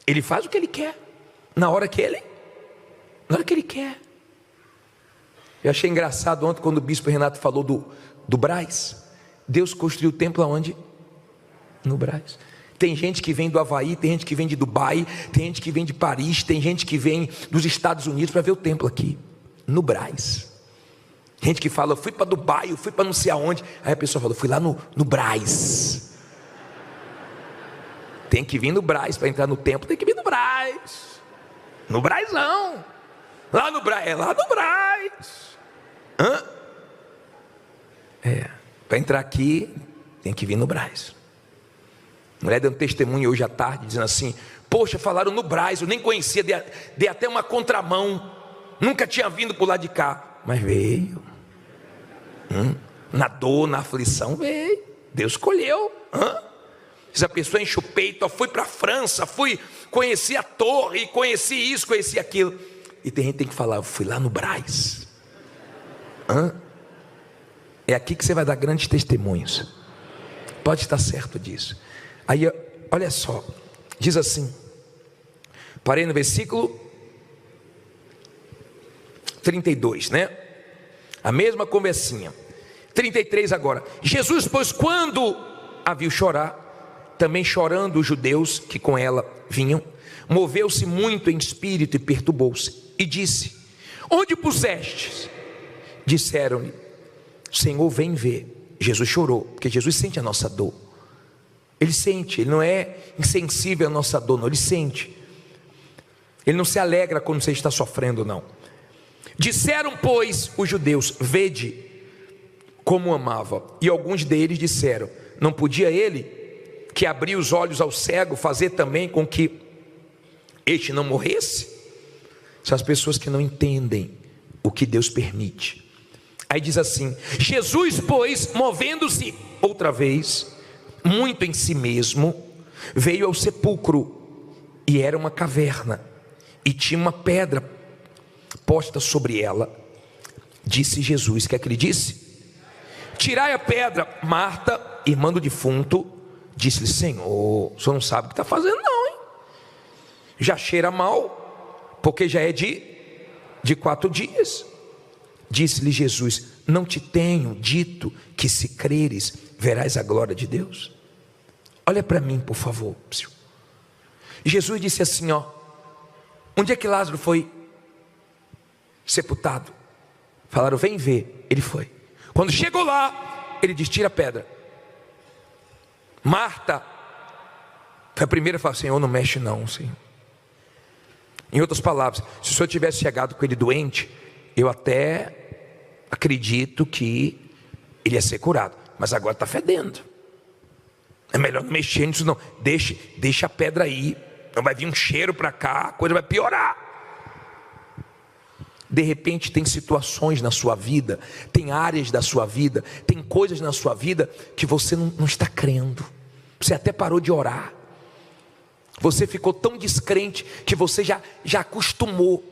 S1: Ele faz o que ele quer, na hora que ele quer. Eu achei engraçado ontem quando o bispo Renato falou do Brás. Deus construiu o templo aonde? No Brás. Tem gente que vem do Havaí, tem gente que vem de Dubai, tem gente que vem de Paris, tem gente que vem dos Estados Unidos para ver o templo aqui, no Brás. Gente que fala: eu fui para Dubai, eu fui para não sei aonde. Aí a pessoa fala: eu fui lá no Brás. Tem que vir no Brás para entrar no templo, tem que vir no Brás. No Brásão. Lá no Brás, é lá no Brás. Para entrar aqui, tem que vir no Brás. A mulher deu um testemunho hoje à tarde, dizendo assim: poxa, falaram no Brás, eu nem conhecia, dei até uma contramão, nunca tinha vindo por lá de cá, mas veio. Na dor, na aflição, veio. Deus escolheu. Se a pessoa enche o peito: eu fui para a França, conheci a torre, conheci isso, conheci aquilo. E tem gente que tem que falar: eu fui lá no Brás. É aqui que você vai dar grandes testemunhos. Pode estar certo disso. Aí, olha só, diz assim, parei no versículo 32, né? A mesma conversinha. 33 agora. Jesus, pois, quando a viu chorar, também chorando os judeus que com ela vinham, moveu-se muito em espírito e perturbou-se, e disse: onde pusestes? Disseram-lhe: Senhor, vem ver. Jesus chorou, porque Jesus sente a nossa dor. Ele sente, ele não é insensível à nossa dor, não, ele sente. Ele não se alegra quando você está sofrendo, não. Disseram, pois, os judeus: vede como amava. E alguns deles disseram: não podia ele, que abriu os olhos ao cego, fazer também com que este não morresse? São as pessoas que não entendem o que Deus permite. Aí diz assim: Jesus, pois, movendo-se outra vez, muito em si mesmo, veio ao sepulcro, e era uma caverna, e tinha uma pedra posta sobre ela. Disse Jesus, quer que ele disse? Tirai a pedra. Marta, irmã do defunto, disse-lhe: Senhor, o senhor não sabe o que está fazendo não, hein? Já cheira mal, porque já é de 4 dias. Disse-lhe Jesus: não te tenho dito que se creres, verás a glória de Deus? Olha para mim, por favor. Jesus disse assim, onde é que Lázaro foi sepultado? Falaram: vem ver. Ele foi. Quando chegou lá, ele disse: tira a pedra. Marta foi a primeira a falar: Senhor, não mexe não, Senhor. Em outras palavras, se o Senhor tivesse chegado com ele doente, eu até acredito que ele ia ser curado, mas agora está fedendo. É melhor não mexer nisso não. Deixa a pedra aí, não vai vir um cheiro para cá, a coisa vai piorar. De repente tem situações na sua vida, tem áreas da sua vida, tem coisas na sua vida que você não está crendo. Você até parou de orar. Você ficou tão descrente que você já acostumou.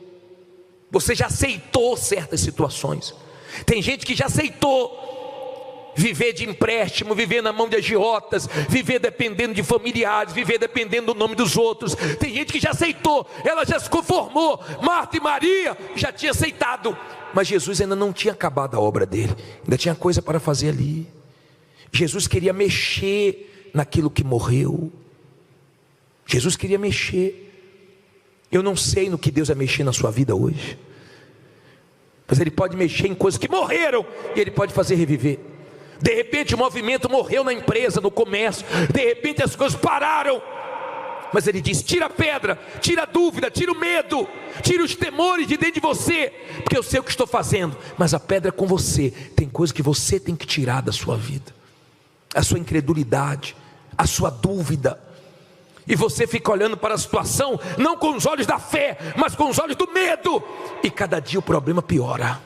S1: Você já aceitou certas situações. Tem gente que já aceitou viver de empréstimo, viver na mão de agiotas, viver dependendo de familiares, viver dependendo do nome dos outros. Tem gente que já aceitou, ela já se conformou. Marta e Maria já tinham aceitado, mas Jesus ainda não tinha acabado a obra dele, ainda tinha coisa para fazer ali. Jesus queria mexer naquilo que morreu. Jesus queria mexer. Eu não sei no que Deus vai mexer na sua vida hoje, mas Ele pode mexer em coisas que morreram e Ele pode fazer reviver. De repente o movimento morreu na empresa, no comércio. De repente as coisas pararam, mas Ele diz: tira a pedra, tira a dúvida, tira o medo, tira os temores de dentro de você, porque eu sei o que estou fazendo. Mas a pedra é com você. Tem coisa que você tem que tirar da sua vida, a sua incredulidade, a sua dúvida. E você fica olhando para a situação, não com os olhos da fé, mas com os olhos do medo. E cada dia o problema piora.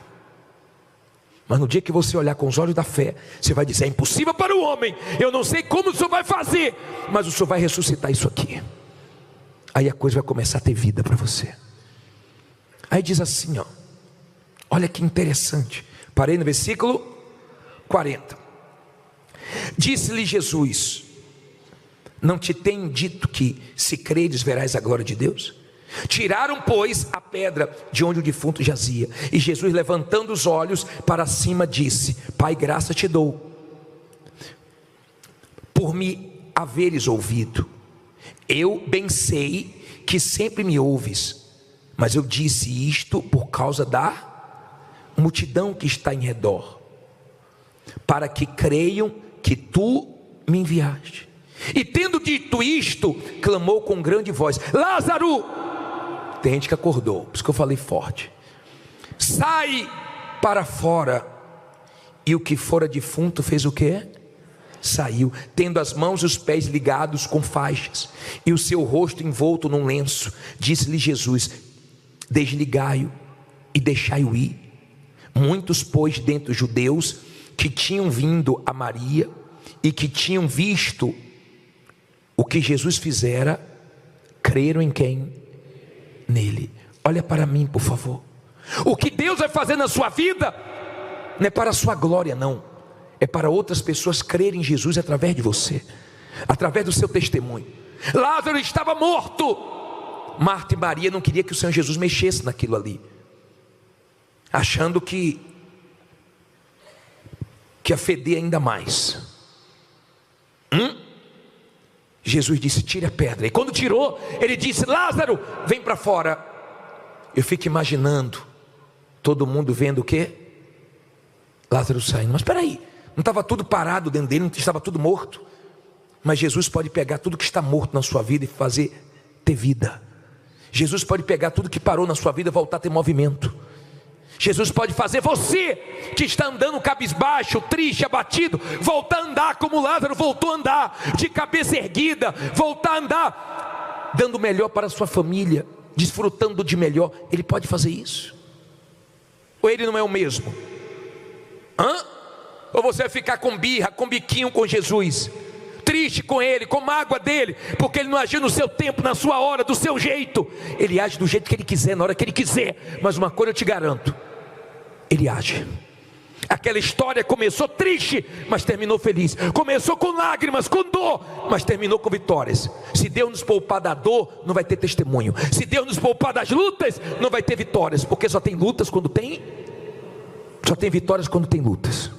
S1: Mas no dia que você olhar com os olhos da fé, você vai dizer: é impossível para o homem, eu não sei como o Senhor vai fazer, mas o Senhor vai ressuscitar isso aqui. Aí a coisa vai começar a ter vida para você. Aí diz assim, olha que interessante. Parei no versículo 40. Disse-lhe Jesus: não te tenho dito que se creres verás a glória de Deus? Tiraram, pois, a pedra de onde o defunto jazia. E Jesus, levantando os olhos para cima, disse: Pai, graça te dou, por me haveres ouvido. Eu bem sei que sempre me ouves, mas eu disse isto por causa da multidão que está em redor, para que creiam que tu me enviaste. E tendo dito isto, clamou com grande voz: Lázaro! Tem gente que acordou, por isso que eu falei forte: sai para fora. E o que fora defunto fez o quê? Saiu, tendo as mãos e os pés ligados com faixas, e o seu rosto envolto num lenço. Disse-lhe Jesus: desligai-o e deixai-o ir. Muitos, pois, dentre os judeus que tinham vindo a Maria e que tinham visto o que Jesus fizera, creram em quem? Nele. Olha para mim, por favor. O que Deus vai fazer na sua vida não é para a sua glória, não. É para outras pessoas crerem em Jesus através de você, através do seu testemunho. Lázaro estava morto. Marta e Maria não queriam que o Senhor Jesus mexesse naquilo ali, achando que ia feder ainda mais. Jesus disse: tire a pedra. E quando tirou, ele disse: Lázaro, vem para fora. Eu fico imaginando todo mundo vendo o quê? Lázaro saindo. Mas espera aí, não estava tudo parado dentro dele, não estava tudo morto? Mas Jesus pode pegar tudo que está morto na sua vida e fazer ter vida. Jesus pode pegar tudo que parou na sua vida e voltar a ter movimento. Jesus pode fazer você que está andando cabisbaixo, triste, abatido, voltar a andar como Lázaro voltou a andar, de cabeça erguida, voltar a andar, dando o melhor para a sua família, desfrutando de melhor. Ele pode fazer isso? Ou ele não é o mesmo? Ou você vai ficar com birra, com biquinho com Jesus, triste com Ele, com mágoa dele, porque Ele não agiu no seu tempo, na sua hora, do seu jeito? Ele age do jeito que Ele quiser, na hora que Ele quiser. Mas uma coisa eu te garanto: Ele age. Aquela história começou triste, mas terminou feliz. Começou com lágrimas, com dor, mas terminou com vitórias. Se Deus nos poupar da dor, não vai ter testemunho. Se Deus nos poupar das lutas, não vai ter vitórias. Porque só tem lutas quando tem, só tem vitórias quando tem lutas.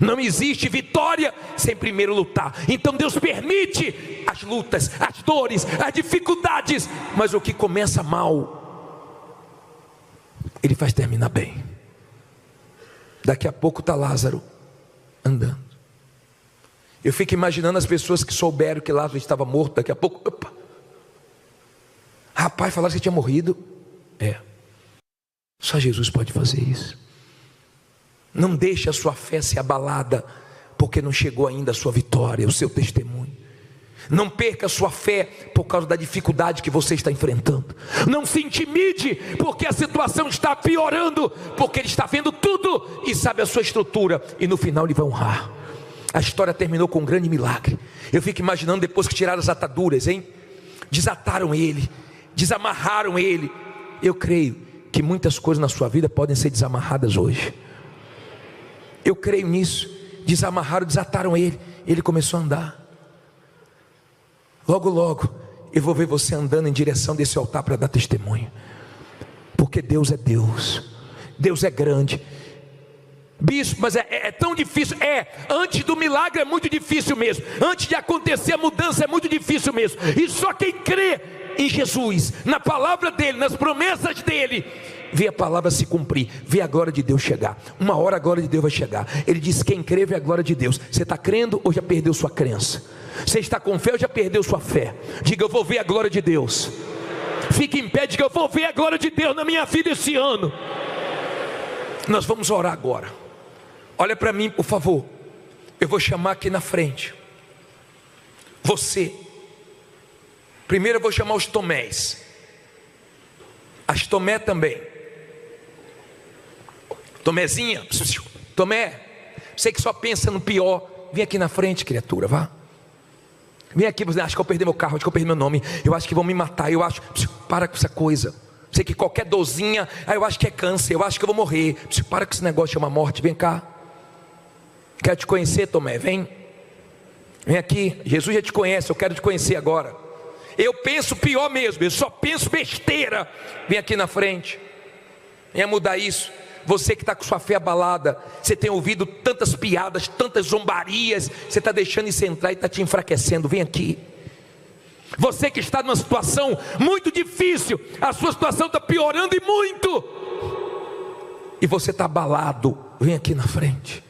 S1: Não existe vitória sem primeiro lutar. Então Deus permite as lutas, as dores, as dificuldades, mas o que começa mal, Ele faz terminar bem. Daqui a pouco está Lázaro andando. Eu fico imaginando as pessoas que souberam que Lázaro estava morto. Daqui a pouco, opa, rapaz, falaram que tinha morrido. Só Jesus pode fazer isso. Não deixe a sua fé ser abalada, porque não chegou ainda a sua vitória, o seu testemunho. Não perca a sua fé por causa da dificuldade que você está enfrentando. Não se intimide, porque a situação está piorando, porque Ele está vendo tudo e sabe a sua estrutura, e no final Ele vai honrar. A história terminou com um grande milagre. Eu fico imaginando depois que tiraram as ataduras, desataram Ele, desamarraram Ele. Eu creio que muitas coisas na sua vida podem ser desamarradas hoje. Eu creio nisso. Desamarraram, desataram Ele, Ele começou a andar. Logo, logo, eu vou ver você andando em direção desse altar para dar testemunho. Porque Deus é Deus. Deus é grande. Bispo, mas é tão difícil. Antes do milagre é muito difícil mesmo. Antes de acontecer a mudança é muito difícil mesmo. E só quem crê em Jesus, na palavra dEle, nas promessas dEle, vê a palavra se cumprir, vê a glória de Deus chegar. Uma hora a glória de Deus vai chegar. Ele diz: quem crê vê a glória de Deus. Você está crendo ou já perdeu sua crença? Você está com fé ou já perdeu sua fé? Diga: eu vou ver a glória de Deus. Fique em pé, diga: eu vou ver a glória de Deus na minha vida esse ano. Nós vamos orar agora. Olha para mim, por favor. Eu vou chamar aqui na frente você. Primeiro eu vou chamar os Tomés. As Tomé também. Tomézinha, Tomé, você que só pensa no pior, vem aqui na frente, criatura, vá. Vem aqui, você acha que eu perdi meu carro, acho que eu perdi meu nome, eu acho que vão me matar, eu acho, para com essa coisa. Sei que qualquer dorzinha, eu acho que é câncer, eu acho que eu vou morrer. Para com esse negócio, chama morte, vem cá. Quero te conhecer, Tomé, vem. Vem aqui, Jesus já te conhece, eu quero te conhecer agora. Eu penso pior mesmo, eu só penso besteira. Vem aqui na frente. Venha mudar isso. Você que está com sua fé abalada, você tem ouvido tantas piadas, tantas zombarias, você está deixando isso entrar e está te enfraquecendo. Vem aqui. Você que está numa situação muito difícil, a sua situação está piorando e muito, e você está abalado, vem aqui na frente.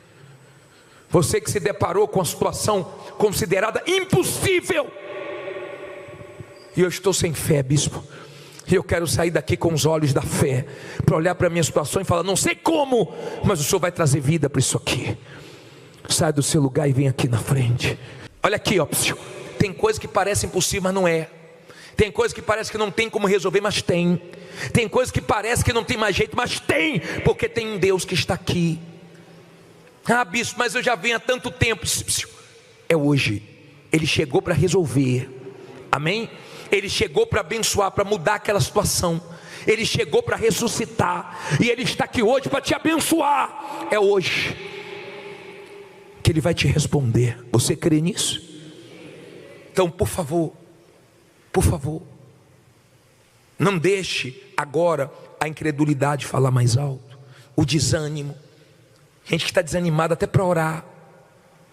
S1: Você que se deparou com a situação considerada impossível, e eu estou sem fé, bispo, e eu quero sair daqui com os olhos da fé, para olhar para a minha situação e falar: não sei como, mas o Senhor vai trazer vida para isso aqui. Sai do seu lugar e vem aqui na frente. Olha aqui, ó, tem coisas que parecem impossível, mas não é. Tem coisas que parece que não tem como resolver, mas tem. Tem coisas que parece que não tem mais jeito, mas tem, porque tem um Deus que está aqui. Ah, bispo, mas eu já venho há tanto tempo. É hoje. Ele chegou para resolver. Amém? Ele chegou para abençoar, para mudar aquela situação. Ele chegou para ressuscitar, e Ele está aqui hoje para te abençoar. É hoje que Ele vai te responder. Você crê nisso? Então, por favor, não deixe agora a incredulidade falar mais alto, o desânimo. Gente que está desanimada até para orar,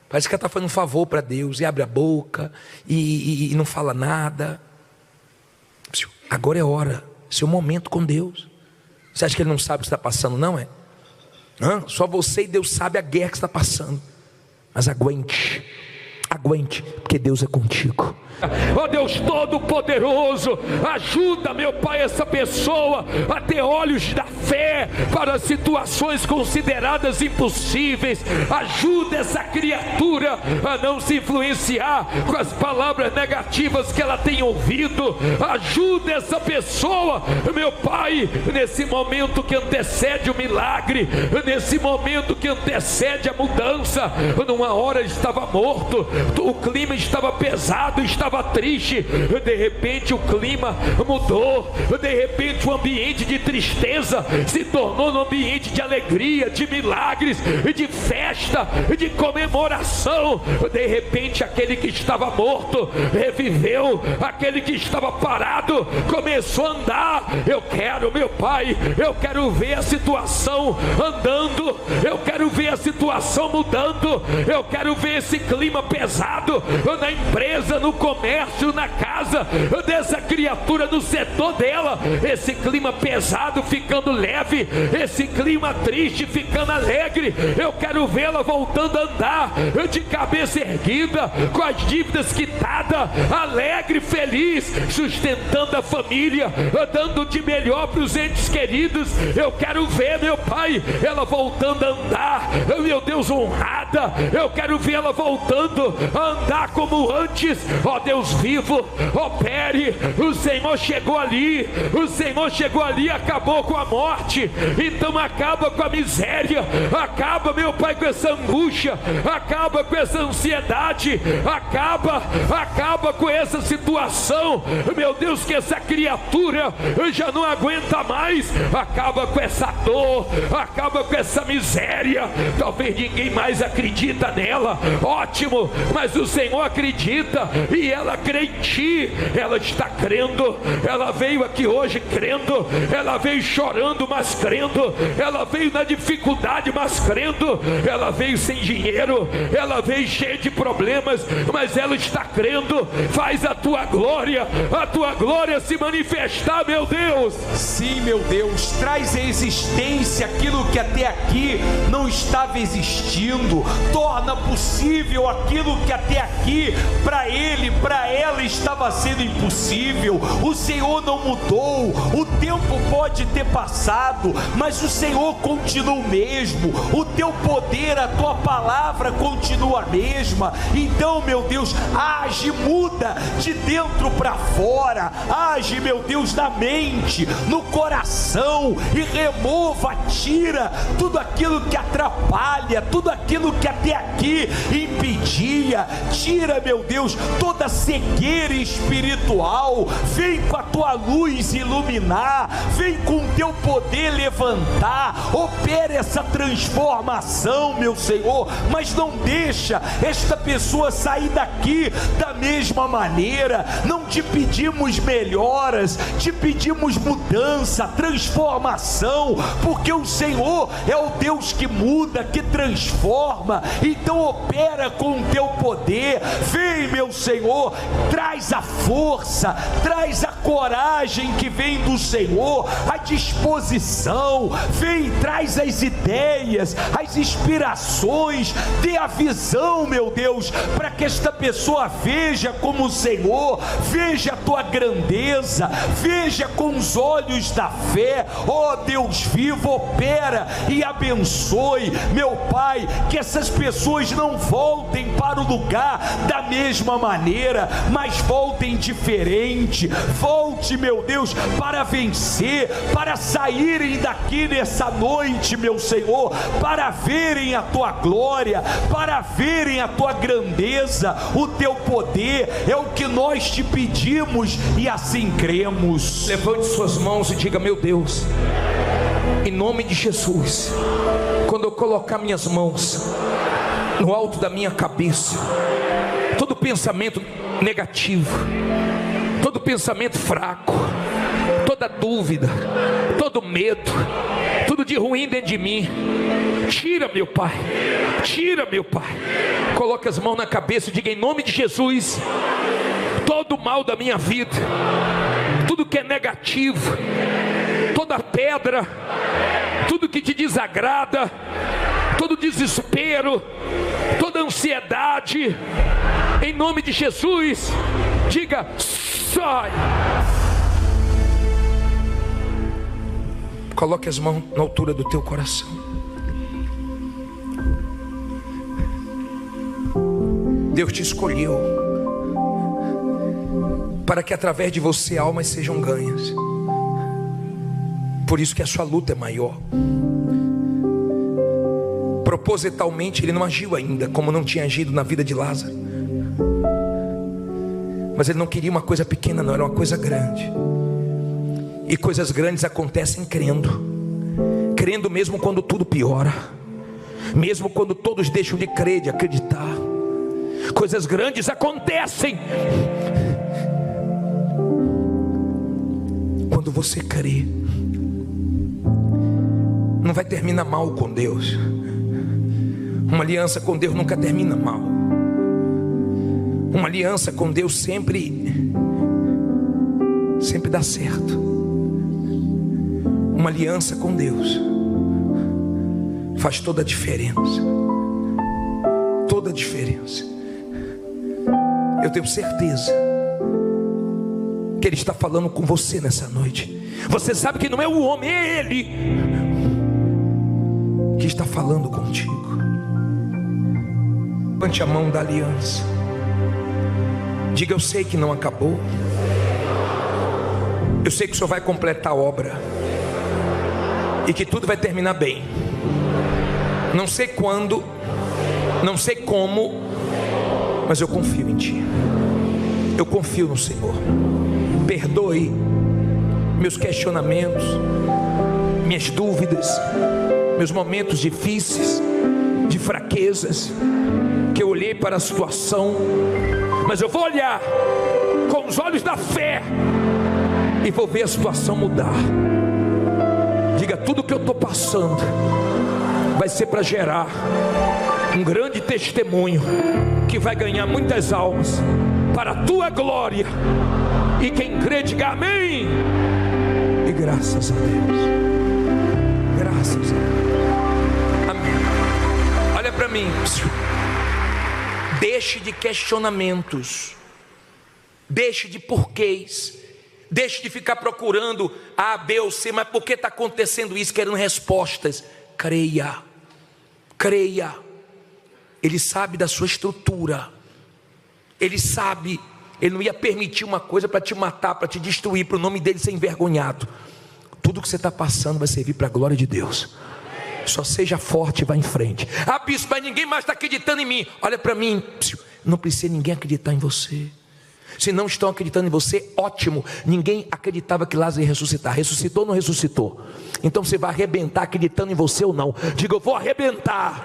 S1: parece que ela está fazendo um favor para Deus, e abre a boca e não fala nada. Agora é hora, seu momento com Deus. Você acha que Ele não sabe o que está passando? Não é? Só você e Deus sabe a guerra que está passando. Mas aguente, porque Deus é contigo. Ó Deus Todo-Poderoso, ajuda, meu Pai, essa pessoa a ter olhos da fé para situações consideradas impossíveis. Ajuda essa criatura a não se influenciar com as palavras negativas que ela tem ouvido. Ajuda essa pessoa, meu Pai, nesse momento que antecede o milagre, nesse momento que antecede a mudança. Numa hora estava morto, o clima estava pesado, estava triste. De repente o clima mudou, de repente o ambiente de tristeza se tornou um ambiente de alegria, de milagres, de festa, de comemoração. De repente aquele que estava morto reviveu, aquele que estava parado começou a andar. Eu quero, meu Pai, eu quero ver a situação andando, eu quero ver a situação mudando, eu quero ver esse clima pesado na empresa, no comércio, na casa dessa criatura, no setor dela, esse clima pesado ficando leve, esse clima triste ficando alegre. Eu quero vê-la voltando a andar de cabeça erguida, com as dívidas quitadas, alegre, feliz, sustentando a família, dando de melhor para os entes queridos. Eu quero ver, meu Pai, ela voltando a andar, meu Deus, honrada. Eu quero ver ela voltando a andar como antes. Ó Deus vivo, opere. O Senhor chegou ali, o Senhor chegou ali, acabou com a morte, então acaba com a miséria, acaba, meu Pai, com essa angústia, acaba com essa ansiedade, acaba com essa situação, meu Deus, que essa criatura já não aguenta mais. Acaba com essa dor, acaba com essa miséria. Talvez ninguém mais acredita nela, ótimo, mas o Senhor acredita e ela crê em Ti. Ela está crendo, ela veio aqui hoje crendo, ela veio chorando, mas crendo, ela veio na dificuldade, mas crendo, ela veio sem dinheiro, ela veio cheia de problemas, mas ela está crendo. Faz a Tua glória se manifestar, meu Deus.
S2: Sim, meu Deus, traz à existência aquilo que até aqui não estava existindo, torna possível aquilo que até aqui para ele, para ela estava sendo impossível. O Senhor não mudou, o tempo pode ter passado, mas o Senhor continua o mesmo, o Teu poder, a Tua palavra continua a mesma. Então, meu Deus, age, muda de dentro para fora, age, meu Deus, na mente, no coração, e remova, tira tudo aquilo que atrapalha, tudo aquilo que até aqui impedia. Tira, meu Deus, toda cegueira espiritual. Vem com a Tua luz iluminar, vem com o Teu poder levantar, opera essa transformação, meu Senhor, mas não deixa esta pessoa sair daqui da mesma maneira. Não te pedimos melhoras, te pedimos mudança, transformação, porque o Senhor é o Deus que muda, que transforma. Então opera com o Teu poder. Vem, meu Senhor, traz a força, traz a coragem que vem do Senhor, a disposição. Vem, traz as ideias, as inspirações, dê a visão, meu Deus, para que esta pessoa veja como o Senhor, veja a Tua grandeza, veja com os olhos da fé. Ó Deus vivo, opera e abençoe, meu Pai, que essas pessoas não voltem para o lugar da mesma maneira, mas voltem diferente. Volte, meu Deus, para vencer, para saírem daqui nessa noite, meu Senhor, para verem a Tua glória, para verem a Tua grandeza, o Teu poder. É o que nós te pedimos e assim cremos.
S1: Levante suas mãos e diga: meu Deus, em nome de Jesus, quando eu colocar minhas mãos no alto da minha cabeça, todo pensamento negativo, todo pensamento fraco, toda dúvida, todo medo, tudo de ruim dentro de mim, tira, meu Pai, tira, meu Pai. Coloque as mãos na cabeça e diga: em nome de Jesus, todo mal da minha vida, tudo que é negativo, toda pedra, tudo que te desagrada, todo desespero, toda ansiedade, em nome de Jesus, diga: sai. Coloque as mãos na altura do teu coração. Deus te escolheu para que através de você almas sejam ganhas. Por isso que a sua luta é maior. Propositalmente Ele não agiu ainda, como não tinha agido na vida de Lázaro. Mas ele não queria uma coisa pequena, não, era uma coisa grande. E coisas grandes acontecem crendo. Crendo mesmo quando tudo piora, mesmo quando todos deixam de crer, de acreditar. Coisas grandes acontecem quando você crê. Não vai terminar mal com Deus. Uma aliança com Deus nunca termina mal. Uma aliança com Deus sempre dá certo. Uma aliança com Deus faz toda a diferença. Toda a diferença. Eu tenho certeza que Ele está falando com você nessa noite. Você sabe que não é o homem, é Ele que está falando contigo. Levante a mão da aliança. Diga: eu sei que não acabou. Eu sei que o Senhor vai completar a obra e que tudo vai terminar bem. Não sei quando, não sei como, mas eu confio em Ti. Eu confio no Senhor. Perdoe meus questionamentos, minhas dúvidas, meus momentos difíceis, de fraquezas, que eu olhei para a situação, mas eu vou olhar com os olhos da fé e vou ver a situação mudar. Diga: tudo que eu estou passando vai ser para gerar um grande testemunho que vai ganhar muitas almas para a Tua glória. E quem crê, diga amém. E graças a Deus. Graças a Deus. Amém. Olha para mim. Deixe de questionamentos. Deixe de porquês. Deixe de ficar procurando A, B ou C. Mas por que está acontecendo isso? Querendo respostas. Creia. Creia. Ele sabe da sua estrutura. Ele sabe. Ele não ia permitir uma coisa para te matar, para te destruir, para o nome dele ser envergonhado. Tudo que você está passando vai servir para a glória de Deus. Só seja forte e vá em frente. Ah, bispo, mas ninguém mais está acreditando em mim. Olha para mim. Não precisa ninguém acreditar em você. Se não estão acreditando em você, ótimo. Ninguém acreditava que Lázaro ia ressuscitar. Ressuscitou ou não ressuscitou? Então você vai arrebentar acreditando em você ou não? Diga: eu vou arrebentar.